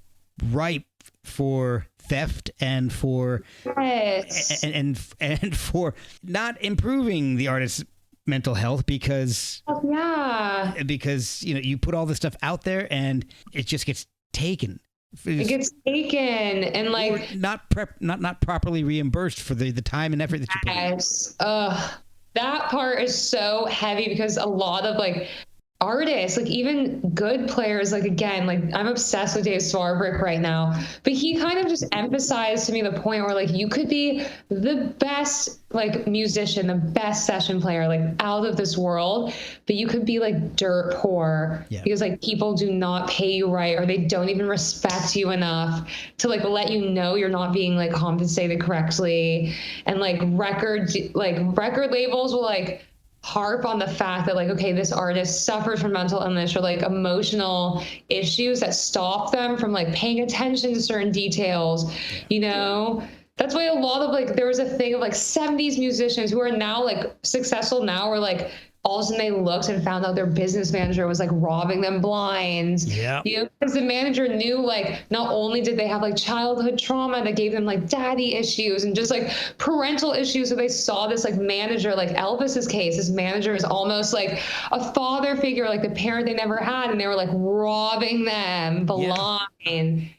ripe for theft and for and for not improving the artist's mental health because you know, you put all this stuff out there and it just gets taken. It gets taken and like or not properly reimbursed for the time and effort that you put in. yes. That part is so heavy because a lot of like artists, like even good players, like again, like I'm obsessed with Dave Swarbrick right now, but he kind of just emphasized to me the point where like you could be the best like musician, the best session player, like out of this world, but you could be like dirt poor because like people do not pay you right or they don't even respect you enough to like let you know you're not being like compensated correctly. And like record labels will like harp on the fact that like, okay, this artist suffers from mental illness or like emotional issues that stop them from like paying attention to certain details, you know? That's why a lot of like, there was a thing of like 70s musicians who are now like successful now or like all of a sudden they looked and found out their business manager was like robbing them blind. Yeah. You know, because the manager knew like not only did they have like childhood trauma that gave them like daddy issues and just like parental issues. So they saw this like manager, like Elvis's case, this manager is almost like a father figure, like the parent they never had, and they were like robbing them blind.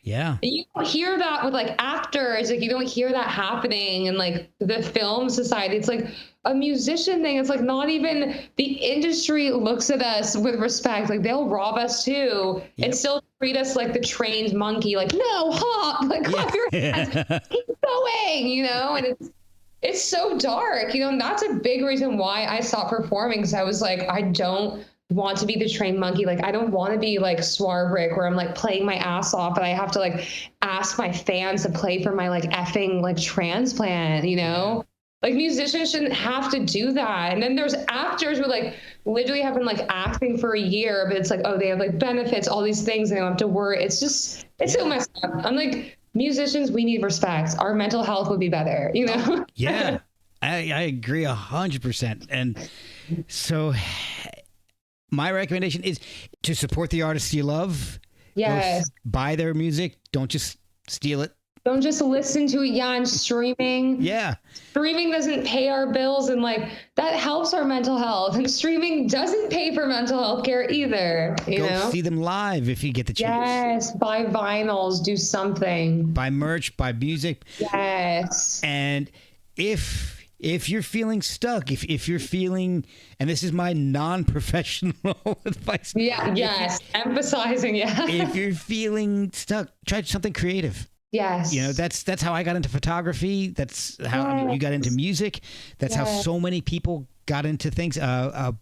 Yeah. And you don't hear that with like actors, like you don't hear that happening in like the film society. It's like a musician thing. It's like not even the industry looks at us with respect. Like they'll rob us too and still treat us like the trained monkey. Like, no, hop, like clap your hands, keep going, you know? And it's so dark, you know, and that's a big reason why I stopped performing. Cause I was like, I don't want to be the trained monkey. Like, I don't want to be like Swarbrick where I'm like playing my ass off, but I have to like ask my fans to play for my like effing like transplant, you know? Like musicians shouldn't have to do that. And then there's actors who like literally have been like acting for a year, but it's like, oh, they have like benefits, all these things, and they don't have to worry. It's just, it's so messed up. I'm like, musicians, we need respect. Our mental health would be better, you know? Yeah, I agree 100%. And so my recommendation is to support the artists you love. Yes. Go buy their music. Don't just steal it. Don't just listen to it on streaming. Yeah. Streaming doesn't pay our bills and like that helps our mental health. And streaming doesn't pay for mental health care either. You know? See them live if you get the chance. Yes. Buy vinyls, do something. Buy merch, buy music. Yes. And if you're feeling stuck, if you're feeling, and this is my non-professional advice. Yeah. Yes. Emphasizing. Yeah. If you're feeling stuck, try something creative. Yes. You know, that's how I got into photography. That's how you got into music. That's how so many people got into things. A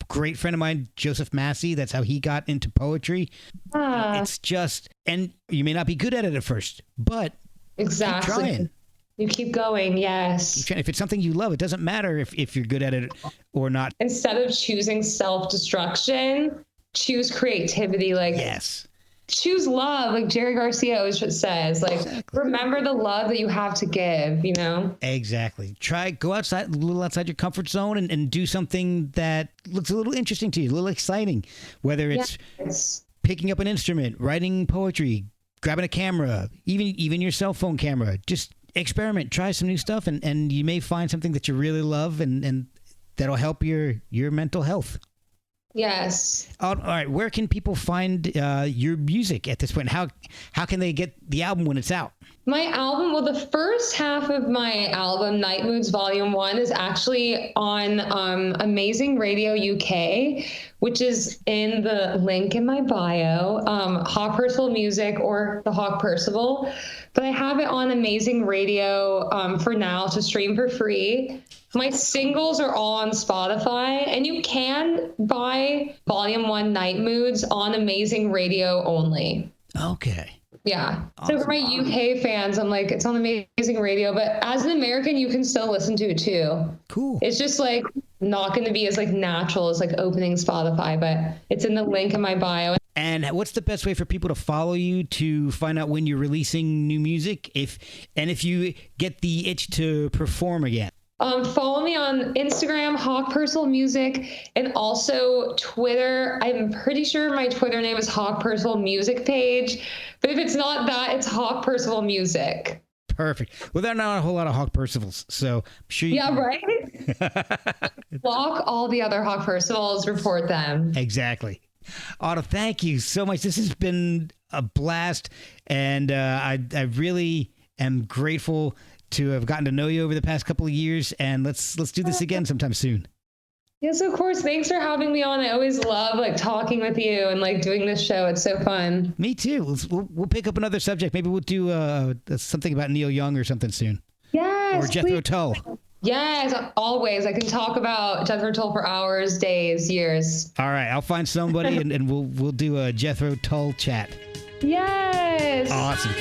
great friend of mine, Joseph Massey, that's how he got into poetry. It's just, and you may not be good at it at first, but exactly. keep trying. You keep going. Yes. If it's something you love, it doesn't matter if you're good at it or not. Instead of choosing self-destruction, choose creativity. Like, yes. Choose love, like Jerry Garcia always says. Like, remember the love that you have to give, you know? Exactly. Go outside, a little outside your comfort zone and do something that looks a little interesting to you, a little exciting. Whether it's picking up an instrument, writing poetry, grabbing a camera, even your cell phone camera. Just experiment, try some new stuff, and you may find something that you really love and that'll help your mental health. Yes. All right. Where can people find your music at this point? How can they get the album when it's out? My album, well, the first half of my album, Night Moods Volume 1, is actually on Amazing Radio UK, which is in the link in my bio, Hawk Percival Music or the Hawk Percival. But I have it on Amazing Radio for now to stream for free. My singles are all on Spotify, and you can buy Volume 1 Night Moods on Amazing Radio only. Okay. Yeah. Awesome. So for my UK fans, I'm like, it's on Amazing Radio, but as an American, you can still listen to it too. Cool. It's just like not going to be as like natural as like opening Spotify, but it's in the link in my bio. And what's the best way for people to follow you to find out when you're releasing new music? If you get the itch to perform again? Follow me on Instagram, Hawk Percival Music, and also Twitter. I'm pretty sure my Twitter name is Hawk Percival Music page, but if it's not that, it's Hawk Percival Music. Perfect. Well, there are not a whole lot of Hawk Percivals, so I'm sure you can... right? Block all the other Hawk Percivals, report them. Exactly. Otto, thank you so much. This has been a blast, and I really am grateful to have gotten to know you over the past couple of years. And let's do this again sometime soon. Yes, of course. Thanks for having me on. I always love like talking with you and like doing this show. It's so fun. Me too. We'll pick up another subject. Maybe we'll do something about Neil Young or something soon. Yes. Or Jethro Tull. Yes, always. I can talk about Jethro Tull for hours, days, years. All right, I'll find somebody and we'll do a Jethro Tull chat. Yes. Awesome.